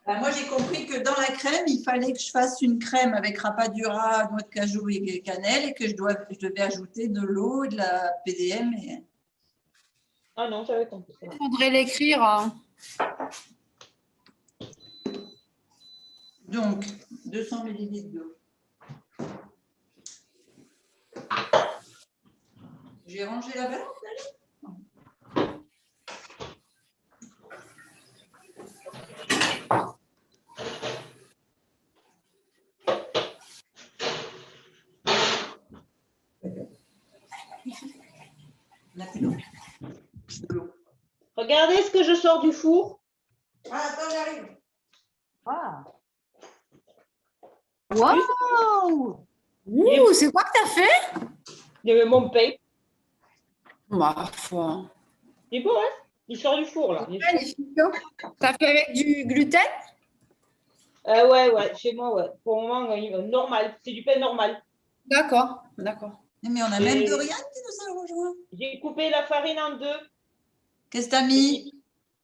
Moi, j'ai compris que dans la crème, il fallait que je fasse une crème avec rapadura, noix de cajou et cannelle et que je devais ajouter de l'eau et de la PDM. Ah non, j'avais compris. Il faudrait l'écrire. Hein. Donc, 200 ml d'eau. J'ai rangé la balance, Regardez ce que je sors du four. Ah, attends, j'arrive. Ah. Waouh! Ouh, c'est quoi que tu as fait? Il y avait mon pain. Ma foi. C'est beau, hein? Il sort du four, là. Magnifique. Tu as fait avec du gluten? Ouais, chez moi, ouais. Pour le moment, normal. C'est du pain normal. D'accord, d'accord. Mais on a même Dorian qui nous a rejoint. J'ai coupé la farine en deux. Qu'est-ce que tu as mis?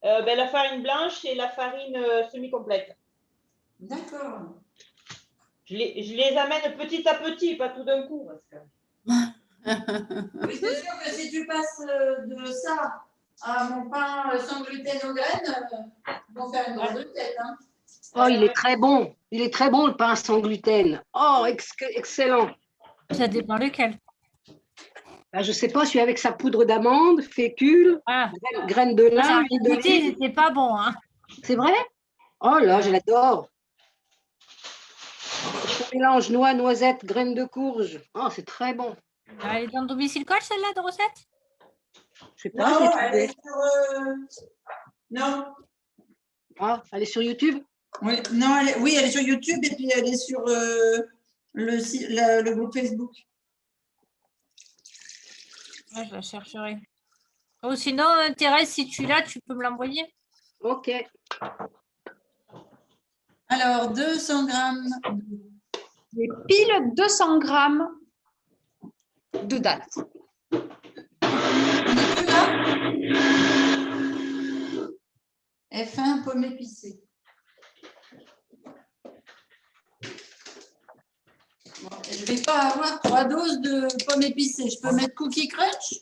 La farine blanche et la farine semi-complète. D'accord. Je les amène petit à petit, pas tout d'un coup. Parce que… Oui, c'est sûr que si tu passes de ça à mon pain sans gluten aux graines, ils vont faire une grosse tête. Hein. Oh, il est très bon. Il est très bon, le pain sans gluten. Oh, excellent. Ça dépend lequel. Ben, je ne sais pas, celui avec sa poudre d'amande, fécule, graines de lin, huile d'olive. C'était pas bon, hein. C'est vrai? Oh là, je l'adore. Je mélange noix, noisettes, graines de courge. Oh, c'est très bon. Elle est dans domicile coach, celle-là, de recette? Je sais pas. Non, j'ai elle trouvé. est sur… Non. Ah, elle est sur YouTube? Oui, non, oui, elle est sur YouTube et puis elle est sur le groupe Facebook. Ouais, je la chercherai. Ou sinon, Thérèse, si tu l'as, tu peux me l'envoyer. Ok. Alors, 200 grammes. J'ai pile 200 grammes de dattes. On est plus là. F1, pomme épicée. Bon, je ne vais pas avoir 3 doses de pommes épicées. Je peux mettre Cookie Crunch?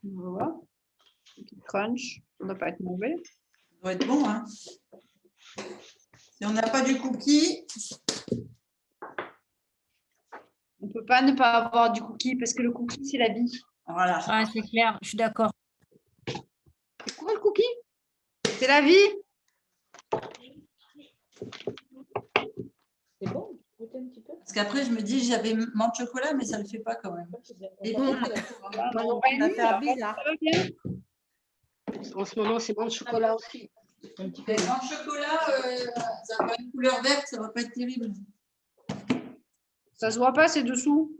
Voilà. Petit crunch, ça ne doit pas être mauvais. Ça doit être bon, hein? Si on n'a pas du cookie, On ne peut pas ne pas avoir du cookie parce que le cookie, c'est la vie. voilà. Ouais, c'est clair, je suis d'accord. C'est quoi le cookie? C'est la vie. C'est bon, goûtez un petit peu. Parce qu'après, je me dis, j'avais menthe chocolat, mais ça ne le fait pas quand même. Et bon, Ça va faire bizarre. Ça va bien. En ce moment, c'est bon le chocolat aussi. Un petit peu. mais menthe chocolat, ça va une couleur verte, ça ne va pas être terrible. Ça se voit pas, c'est dessous.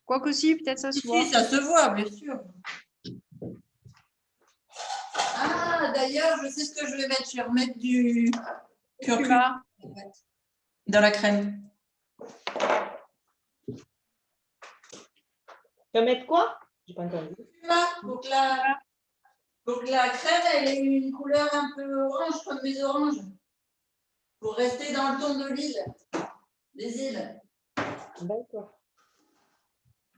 Quoique si, peut-être ça se voit. Si, ça se voit, bien sûr. Ah, d'ailleurs, je sais ce que je vais mettre. Je vais remettre du curcuma dans la crème. Tu vas mettre quoi? J'ai pas entendu. Curcuma pour que la crème elle ait une couleur un peu orange, comme mes oranges. Pour rester dans le ton de l'île. Des îles. D'accord.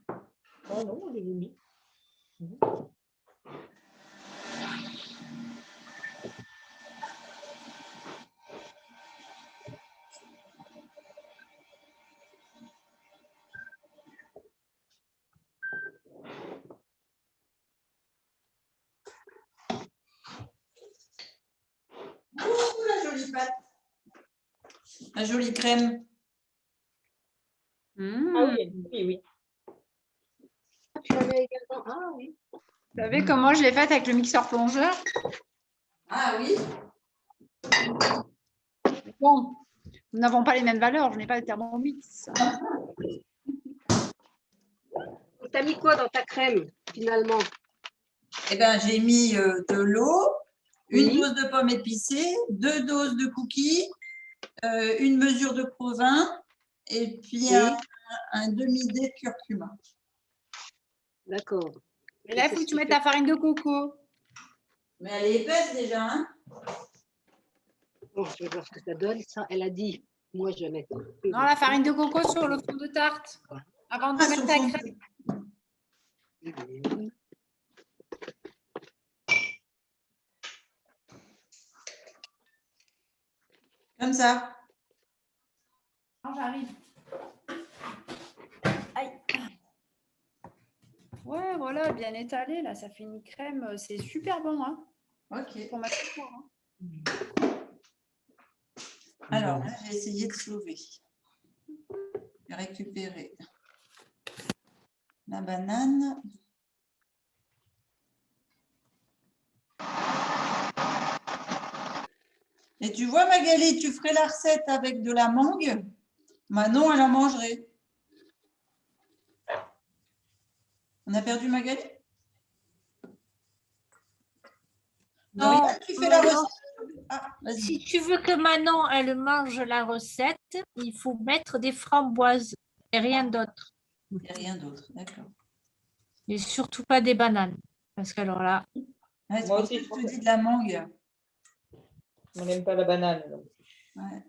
Oh non, j'ai mis. Ouh, la jolie pâte. La jolie crème. Ah oui, oui, oui. Tu l'avais également. Ah oui. Vous savez comment je l'ai faite avec le mixeur plongeur? Ah oui. Bon, nous n'avons pas les mêmes valeurs, je n'ai pas de Thermomix. T'as mis quoi dans ta crème, finalement? Eh ben, j'ai mis de l'eau, une Oui. dose de pommes épicées, 2 doses de cookies, une mesure de provin et puis Oui. un demi-dé de curcuma. D'accord. Et là, il faut que tu mettes ta farine de coco. Mais elle est épaisse déjà, hein? Bon, je vais voir ce que ça donne. Ça, elle a dit. Moi, je vais mettre. Non, la farine de coco sur le fond de tarte. Avant de Ah, mettre sur ta le fond. crème. Comme ça. Non, j'arrive. Aïe. Ouais, voilà, bien étalé. Là, ça fait une crème. C'est super bon, hein, Ok. pour mettre au four, hein. Alors là, j'ai essayé de sauver. J'ai récupéré la banane. Et tu vois, Magali, tu ferais la recette avec de la mangue. Manon, elle en mangerait. On a perdu Magali? Non, Dorian, tu fais la non. recette. Ah, vas-y. Si tu veux que Manon, elle mange la recette, il faut mettre des framboises et rien d'autre. Et rien d'autre, d'accord. Et surtout pas des bananes. Parce que alors là, Ouais, c'est Moi pour aussi, ça que je te dis de la mangue. On n'aime pas la banane. Donc. Ouais.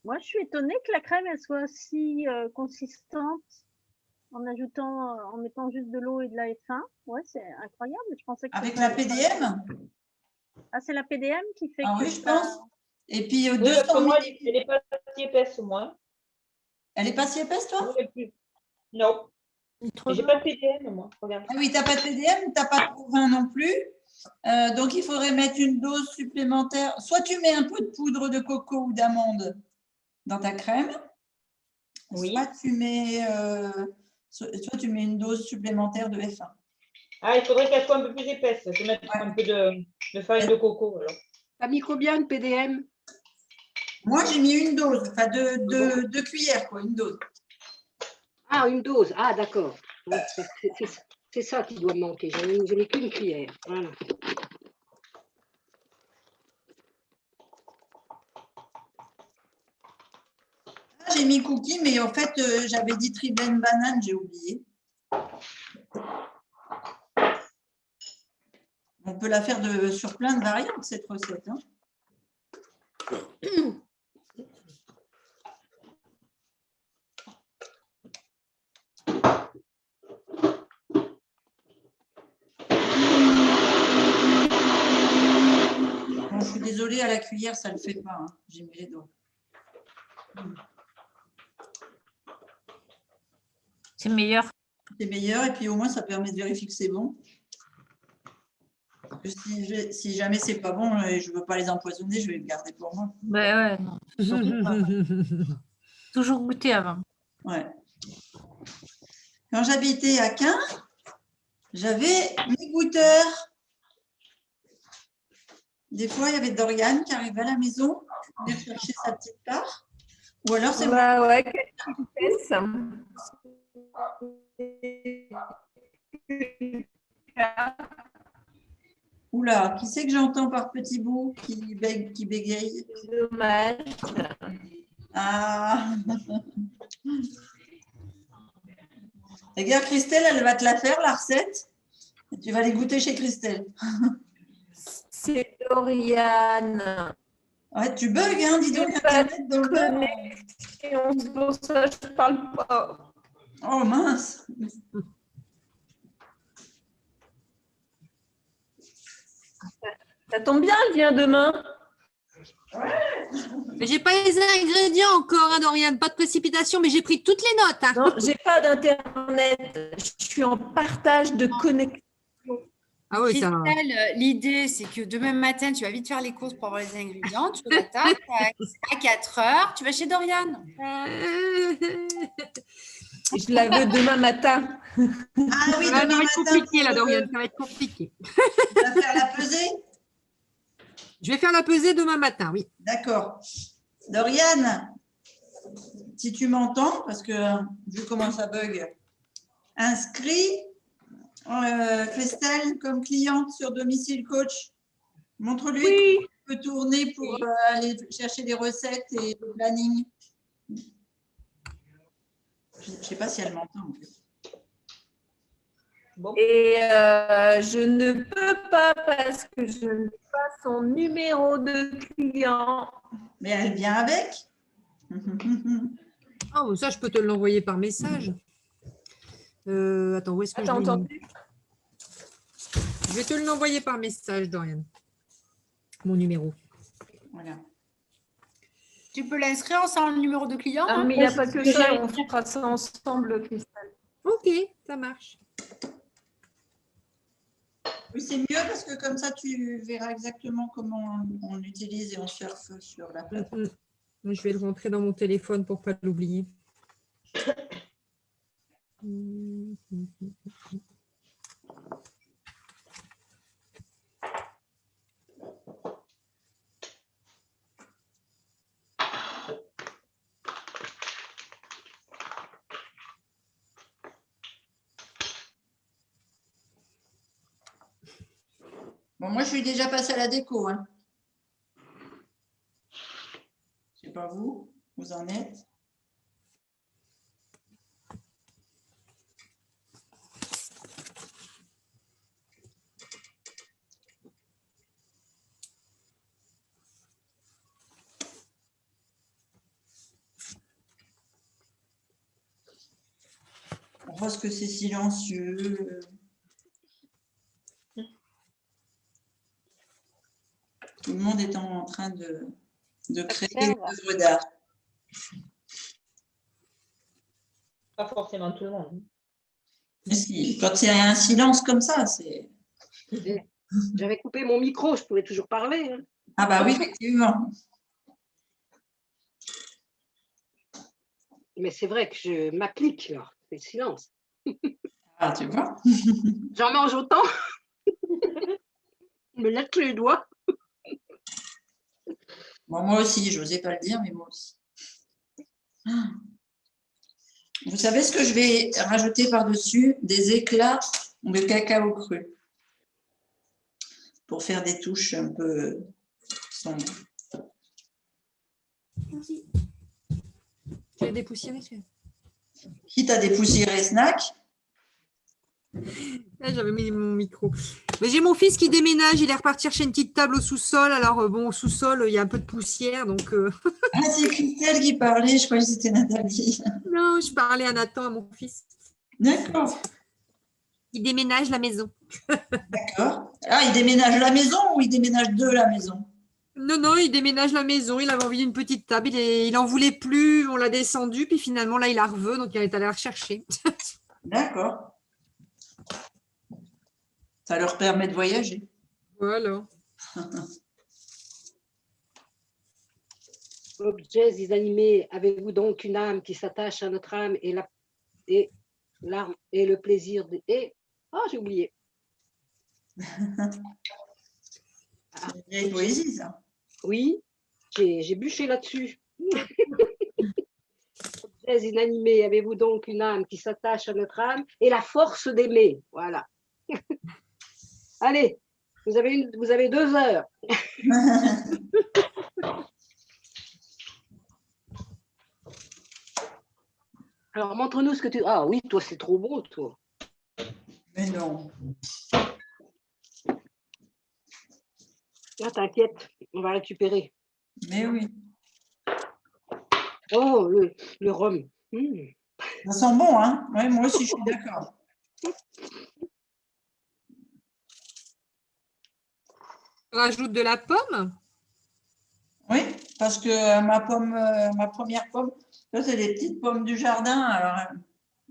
Moi, je suis étonnée que la crème elle soit si consistante en mettant juste de l'eau et de la F1. Ouais, c'est incroyable. Je pensais que Avec c'était- la PDM? Ah, c'est la PDM qui fait Ah que oui, je ça- pense. Et puis Oui, 200 parce que moi, millilitres. elle n'est pas si épaisse, moi. Elle n'est pas si épaisse, toi? Non. c'est trop J'ai bon. pas de PDM, moi. Regarde. Ah oui, tu n'as pas de PDM, tu n'as pas de provin non plus. Donc, il faudrait mettre une dose supplémentaire. Soit tu mets un peu de poudre de coco ou d'amande dans ta crème, Oui. soit tu mets une dose supplémentaire de F1. Ah, il faudrait qu'elle soit un peu plus épaisse. Je vais mettre un peu de farine de coco. Alors. T'as mis combien de PDM? Moi, j'ai mis une dose, enfin deux cuillères, quoi, une dose. Ah, une dose. Ah, d'accord. Ouais, c'est ça qui doit me manquer. J'ai mis qu'une cuillère. Voilà. J'ai mis cookie, mais en fait, j'avais dit triblène banane, j'ai oublié. On peut la faire sur plein de variantes, cette recette. Hein. Bon, je suis désolée, à la cuillère, ça ne le fait pas. Hein. J'ai mis les doigts. C'est meilleur. C'est meilleur, et puis au moins, ça permet de vérifier que c'est bon. Si jamais c'est pas bon et je ne veux pas les empoisonner, je vais le garder pour moi. Ouais, non. Surtout pas. Toujours goûter avant. Ouais. Quand j'habitais à Caen, j'avais mes goûteurs. Des fois, il y avait Doriane qui arrivait à la maison, venir chercher sa petite part. Ou alors, c'est moi. Ouais, quelle tristesse. Oula, qui c'est que j'entends par petits bouts qui bégaye? Dommage. Ah. Regarde, Christelle, elle va te la faire, la recette. Et tu vas les goûter chez Christelle. C'est Doriane. Ouais, tu bugs, hein, dis donc. Pas de connexion, c'est pour ça que je ne parle pas. Oh, mince. Ça tombe bien, elle vient demain. Mais j'ai pas les ingrédients encore, hein, Doriane. Pas de précipitation, mais j'ai pris toutes les notes. Hein. Non, j'ai pas d'internet. Je suis en partage de connexion. Ah oui, ça. Christelle, l'idée, c'est que demain matin, tu vas vite faire les courses pour avoir les ingrédients. Tu la tapes à 4 heures. Tu vas chez Doriane. Je la veux demain matin. Ah oui, Ça demain va être matin. compliqué, là, Doriane. Ça va être compliqué. Tu vas faire la pesée? Je vais faire la pesée demain matin, oui. D'accord. Doriane, si tu m'entends, parce que vu comment ça bug, inscris Christelle comme cliente sur Domicile Coach. Montre-lui comment tu peux tourner pour aller chercher des recettes et le planning. Je ne sais pas si elle m'entend. En fait. Bon. Et je ne peux pas parce que je n'ai pas son numéro de client. Mais elle vient avec. Ah, ça, je peux te l'envoyer par message. Attends, où est-ce que je l'ai mis? Entendu? Je vais te l'envoyer par message, Doriane. Mon numéro. Voilà. Tu peux l'inscrire sans le numéro de client. Ah, hein. mais il n'y a pas que ça, on fera ça ensemble, Christelle. Ok, ça marche. Oui, c'est mieux parce que comme ça, tu verras exactement comment on l'utilise et on surfe sur la plateforme. Je vais le rentrer dans mon téléphone pour ne pas l'oublier. Bon, moi, je suis déjà passée à la déco. Hein. Je ne sais pas vous, vous en êtes. On voit que c'est silencieux. Tout le monde est en train de créer une œuvre d'art. Pas forcément tout le monde. Mais si, quand il y a un silence comme ça, c'est… J'avais coupé mon micro, je pouvais toujours parler. Hein. Ah bah oui, effectivement. Mais c'est vrai que je m'applique là, c'est le silence. Ah, tu vois. J'en mange autant. Je me lèche les doigts. Bon, moi aussi, je n'osais pas le dire, mais moi aussi. Vous savez ce que je vais rajouter par-dessus? Des éclats de cacao cru pour faire des touches un peu sombres. Merci. Tu as dépoussiéré, Quitte à dépoussiérer snack. Là, j'avais mis mon micro. Mais j'ai mon fils qui déménage, il est reparti chercher une petite table au sous-sol. Alors, bon, au sous-sol, il y a un peu de poussière, donc… Ah, c'est Christelle qui parlait, je croyais que c'était Nathalie. Non, je parlais à Nathan, à mon fils. D'accord. Il déménage la maison. D'accord. Ah, il déménage la maison ou il déménage de la maison? Non, il déménage la maison. Il avait envie d'une petite table. Il en voulait plus. On l'a descendu. Puis finalement, là, il la reveut. Donc, il est allé la rechercher. D'accord. Ça leur permet de voyager. Voilà. Objets inanimés, avez-vous donc une âme qui s'attache à notre âme et l'arme et le plaisir de… Ah, j'ai oublié. C'est une vieille poésie, ça. Oui, j'ai bûché là-dessus. Objets inanimés, avez-vous donc une âme qui s'attache à notre âme et la force d'aimer. Voilà. Allez, vous avez 2 heures. Alors, montre-nous ce que tu… Ah oui, toi, c'est trop beau, toi. Mais non. Ah, t'inquiète, on va récupérer. Mais oui. Oh, le rhum. Ça sent bon, hein? Ouais, moi aussi, je suis d'accord. Rajoute de la pomme. Oui, parce que ma première pomme, ça, c'est des petites pommes du jardin. Alors,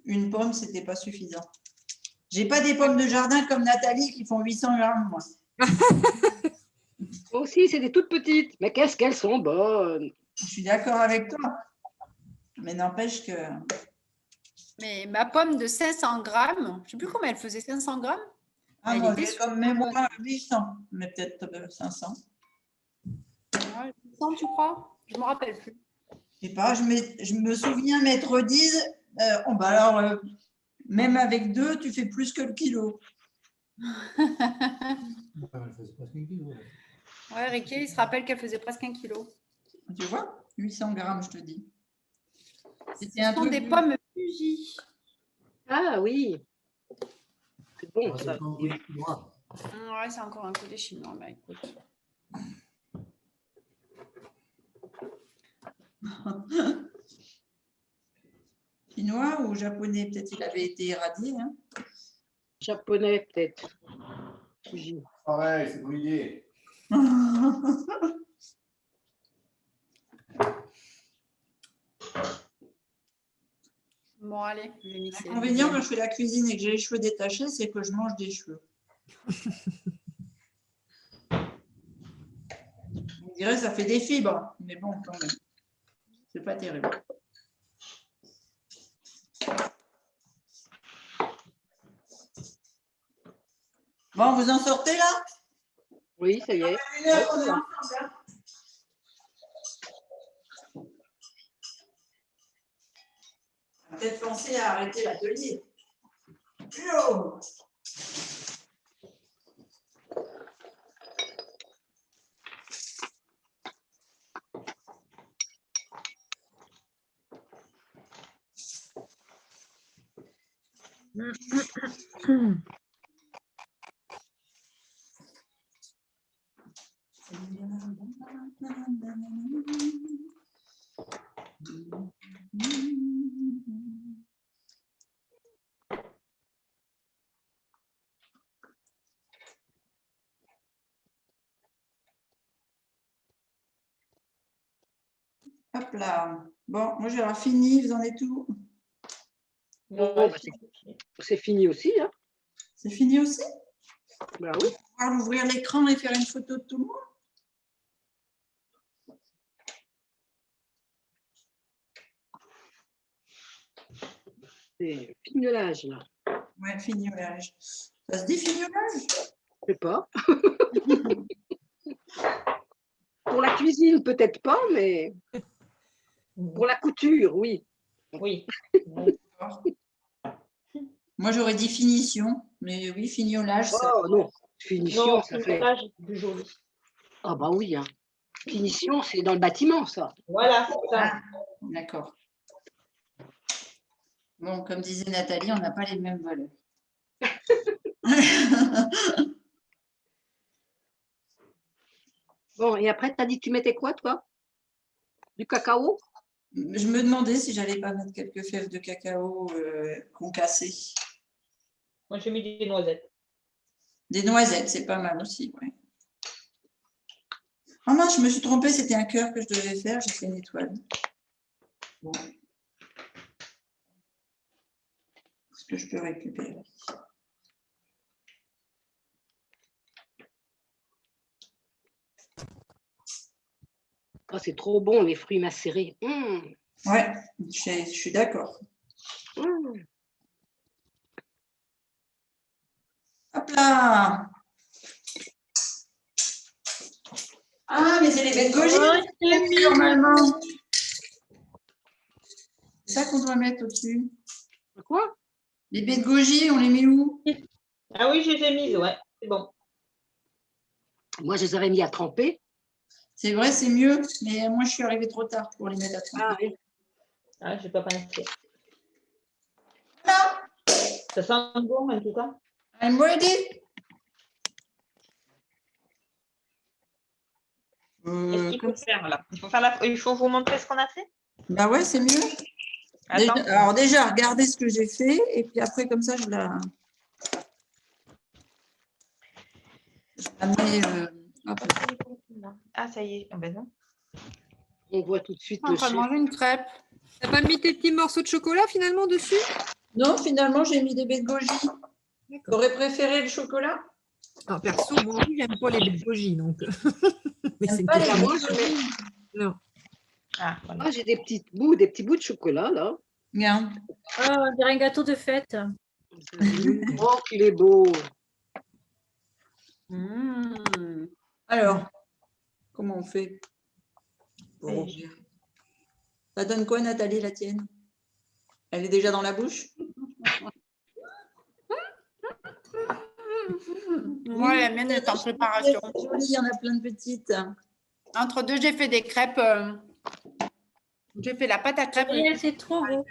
une pomme, ce n'était pas suffisant. J'ai pas des pommes de jardin comme Nathalie qui font 800 grammes, moi. Moi aussi, c'est des toutes petites. Mais qu'est-ce qu'elles sont bonnes. Je suis d'accord avec toi. Mais n'empêche que… Mais ma pomme de 500 grammes, je ne sais plus combien elle faisait, 500 grammes. Ah, Elle moi, était j'ai super comme mémoire 800, mais peut-être 500. Ouais, 100, tu crois? Je ne me rappelle plus. Je sais pas, je me souviens, maître dise, bah alors, même avec 2, tu fais plus que le kilo. Ouais, Ricky, il se rappelle qu'elle faisait presque 1 kilo. Tu vois, 800 grammes, je te dis. C'était Ce un sont truc des de- pommes Fuji. Ah oui. C'est bon, Ah, ça. c'est pas un bruit chinois. Ouais, c'est encore un coup des chinois. Bah, écoute. Chinois ou japonais, peut-être il avait été irradié. Hein. Japonais, peut-être. Fuji. Pareil, c'est brouillé. Bon, allez, je vais mixer. L'inconvénient quand je fais la cuisine et que j'ai les cheveux détachés, c'est que je mange des cheveux. On dirait que ça fait des fibres, mais bon, quand même. C'est pas terrible. Bon, vous en sortez là? Oui, ça y est. On va peut-être penser à arrêter l'atelier. Yo! Hop là. Bon, moi j'ai fini, vous en êtes où? Bon, bah, c'est fini aussi. Hein. C'est fini aussi? Bah oui. pouvoir ouvrir l'écran et faire une photo de tout le monde. C'est fignolage, là. Ouais, fignolage. Ça se dit fignolage? Je sais pas. Pour la cuisine, peut-être pas, mais pour la couture, oui. Oui. Moi, j'aurais dit finition, mais oui, fignolage. Ça... Oh non, finition, Non, ça fait. c'est plus joli. Ah bah oui, hein. Finition, c'est dans le bâtiment, ça. Voilà, c'est ça. Ah, d'accord. Bon, comme disait Nathalie, on n'a pas les mêmes valeurs. Bon, et après, tu as dit que tu mettais quoi, toi? Du cacao? Je me demandais si j'allais pas mettre quelques fèves de cacao concassées. Moi, j'ai mis des noisettes. Des noisettes, c'est pas mal aussi, ouais. Oh non, je me suis trompée, c'était un cœur que je devais faire, j'ai fait une étoile. Bon. Est-ce que je peux récupérer? Oh, c'est trop bon, les fruits macérés. Ouais, je suis d'accord. Hop là! Ah, mais c'est les baies de goji, normalement. C'est ça qu'on doit mettre au-dessus. Quoi? Les baies de goji, on les met où? Ah oui, je les ai mises, ouais. C'est bon. Moi, je les avais mis à tremper. C'est vrai, c'est mieux, mais moi, je suis arrivée trop tard pour les mettre à tremper. Ah oui. Ah, j'ai pas pensé. Voilà. Ça sent bon, en tout cas. I'm ready. Qu'est-ce qu'il faut faire là? Il faut vous montrer ce qu'on a fait? Bah ouais, c'est mieux. Attends. Alors déjà, regardez ce que j'ai fait et puis après, comme ça, je la mets. Hop. Ah, ça y est. Ah ben non. On voit tout de suite Je suis en train de manger une crêpe. T'as pas mis tes petits morceaux de chocolat finalement dessus? Non, finalement, j'ai mis des baies de goji. T'aurais préféré le chocolat? Non, perso, moi, j'aime pas les baies de goji, donc. Mais c'est une pas les question. Moi, je mets- Non. Ah, voilà. Moi, j'ai des petits bouts de chocolat, là. Bien. Oh, on dirait un gâteau de fête. Oh, qu'il est beau. Alors, comment on fait pour ouvrir? Ça donne quoi, Nathalie, la tienne? Elle est déjà dans la bouche? Moi, la mienne est en préparation. C'est joli, il y en a plein de petites. Entre deux, j'ai fait des crêpes. J'ai fait la pâte à crêpes. C'est trop beau.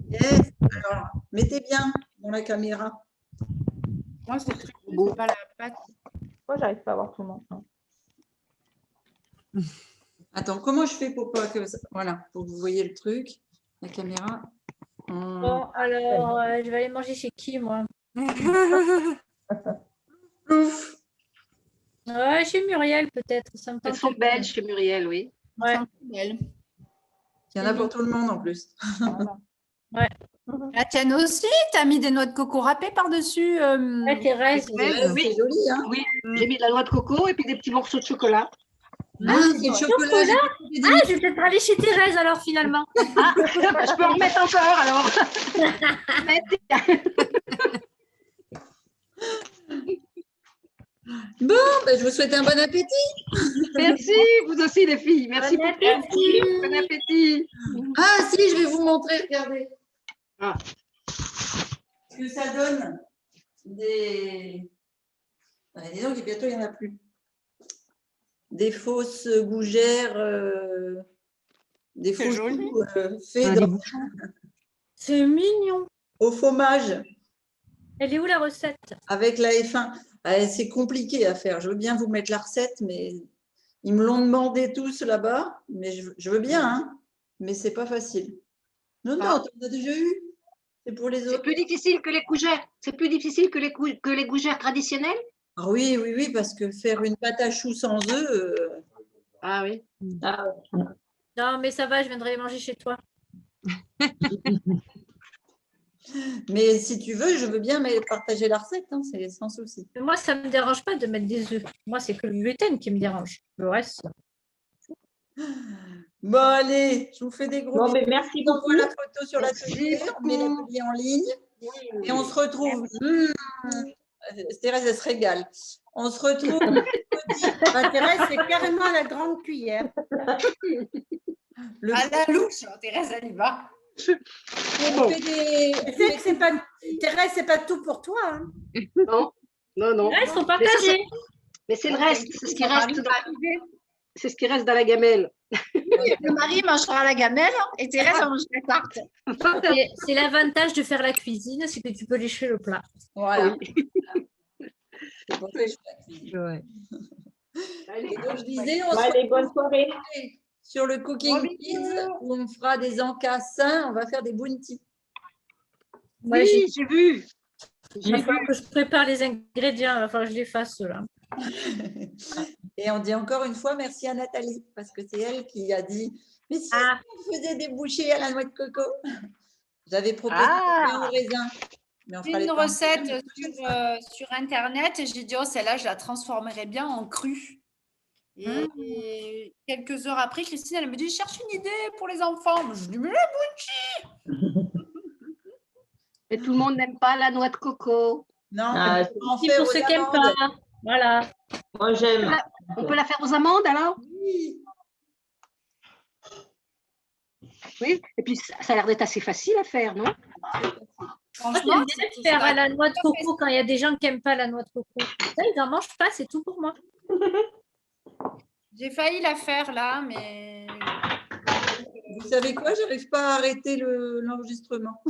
Yes. Alors, mettez bien dans la caméra. Moi, c'est très beau. Pas la pâte. Pourquoi j'arrive pas à voir tout le monde? Attends, comment je fais pour pas que ça... Voilà, pour que vous voyez le truc, la caméra. Bon, alors, je vais aller manger chez qui, moi? Ouf. Ouais, chez Muriel, peut-être. Ça me Elles tente sont bien. belles chez Muriel, oui. Ouais. Belle. Il y en a pour tout le monde en plus. Ouais. La tienne aussi, tu as mis des noix de coco râpées par-dessus. Ouais, Thérèse. Oui, C'est joli, hein? oui. J'ai mis de la noix de coco et puis des petits morceaux de chocolat. Ah, c'est le chocolat. j'ai Ah, je vais peut-être aller chez Thérèse alors finalement. Ah, je peux en remettre encore alors. Bon, ben, je vous souhaite un bon appétit. Merci, vous aussi les filles. Merci Bon beaucoup. appétit. Bon appétit. Ah, si, je vais vous montrer, regardez. Ah. Ce que ça donne des... Ah, dis donc, bientôt, il n'y en a plus. Des fausses gougères, des C'est fausses joli. faits C'est mignon. au fromage Elle est où la recette? avec la F1. Ah, c'est compliqué à faire. Je veux bien vous mettre la recette, mais ils me l'ont demandé tous là-bas. Mais je veux bien, hein, mais c'est pas facile. Non, non, tu en as déjà eu. C'est pour les C'est autres. plus difficile que les gougères. C'est plus difficile que les gougères traditionnelles. Ah oui, oui, oui, parce que faire une pâte à choux sans œufs, Ah oui. Non, mais ça va, je viendrai les manger chez toi. Mais si tu veux, je veux bien partager la recette, hein, c'est sans souci. Moi, ça ne me dérange pas de mettre des œufs. Moi, c'est que le gluten qui me dérange. Le reste, Bon, allez, je vous fais des gros Bon, bisous. mais merci Je vous envoie beaucoup. la photo sur l'atelier, on met l'atelier en ligne et on se retrouve. Thérèse, elle se régale. On se retrouve. Bah, Thérèse, c'est carrément la grande cuillère. À la louche, Thérèse, elle y va. On fait des... Tu sais que c'est pas... Thérèse, c'est pas tout pour toi. Hein. Non, non. là, ils sont Mais ça, partagés. Mais c'est le reste, c'est ce qui reste c'est ce qui reste dans la gamelle. Le mari mangera la gamelle et Thérèse mangera la tarte. C'est l'avantage de faire la cuisine, c'est que tu peux lécher le plat. Voilà. C'est pour ça que je fais la cuisine. Et donc, je disais, on se Allez, bonne soirée. sur le Cooking Kids où on fera des encas sains, on va faire des bounty. Oui, j'ai vu. Il va falloir que je prépare les ingrédients, il va falloir que je les fasse là. Et on dit encore une fois merci à Nathalie, parce que c'est elle qui a dit « Mais si on faisait des bouchées à la noix de coco ?» J'avais proposé des pains au raisin. Mais on fera les Une pains au recette raisin. sur Internet et j'ai dit, oh, celle-là, je la transformerai bien en crue. Et quelques heures après, Christine, elle me dit, je cherche une idée pour les enfants. Je lui dis, mais la bouchie. Et tout le monde n'aime pas la noix de coco. Non, Ah, on en Si fait pour aux ceux qui n'aiment amandes. pas. Voilà. Moi, j'aime. On peut la faire aux amandes alors? Oui. Oui, et puis ça a l'air d'être assez facile à faire, non? Moi, Franchement, j'aime c'est bien tout faire ça. à la noix de coco quand il y a des gens qui n'aiment pas la noix de coco. Ça, ils n'en mangent pas, c'est tout pour moi. J'ai failli la faire là, mais Vous savez quoi? J'arrive pas à arrêter l'enregistrement.